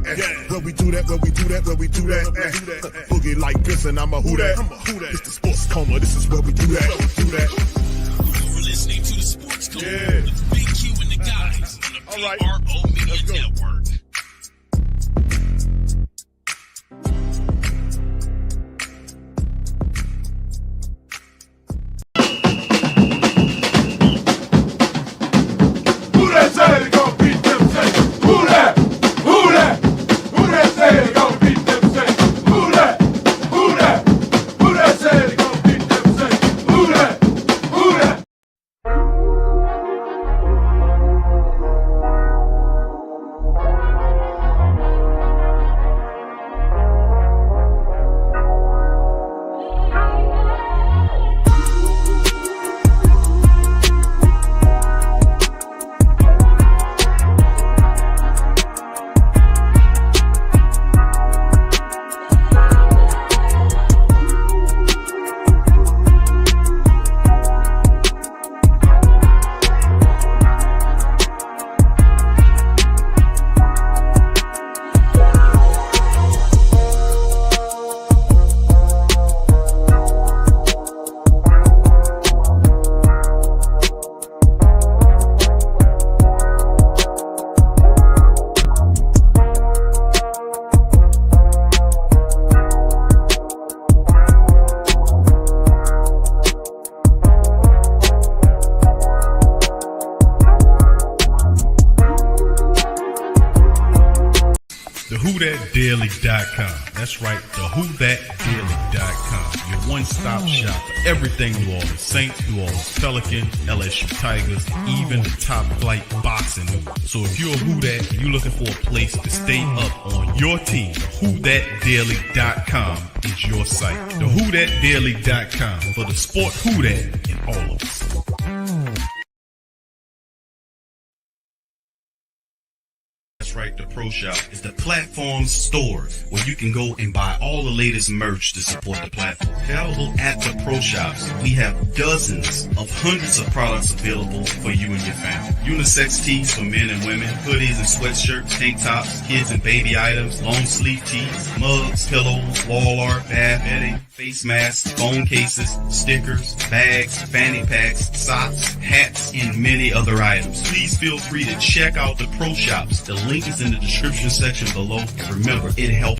where we do that, where we do that, where we do that. Boogie like this and I'm a who that. It's the Sports Coma, this is where we do that. You're listening to the Sports Coma with Big Q and the guys on the PRO Media Network. WhoThatDaily.com. That's right, the WhoThatDaily.com. Your one-stop shop for everything New Orleans Saints, New Orleans Pelicans, LSU Tigers, even the top flight boxing news. So if you're a Who Dat, you're looking for a place to stay up on your team, WhoThatDaily.com is your site. The WhoThatDaily.com for the sport Who Dat in all of us. That's right, the Pro Shop is the platform store where you can go and buy all the latest merch to support the platform. Available at the Pro Shops, we have dozens of hundreds of products available for you and your family. Unisex tees for men and women, hoodies and sweatshirts, tank tops, kids and baby items, long sleeve tees, mugs, pillows, wall art, bath bedding, face masks, phone cases, stickers, bags, fanny packs, socks, hats, and many other items. Please feel free to check out the Pro Shops. The link link is in the description section below. Remember, it helps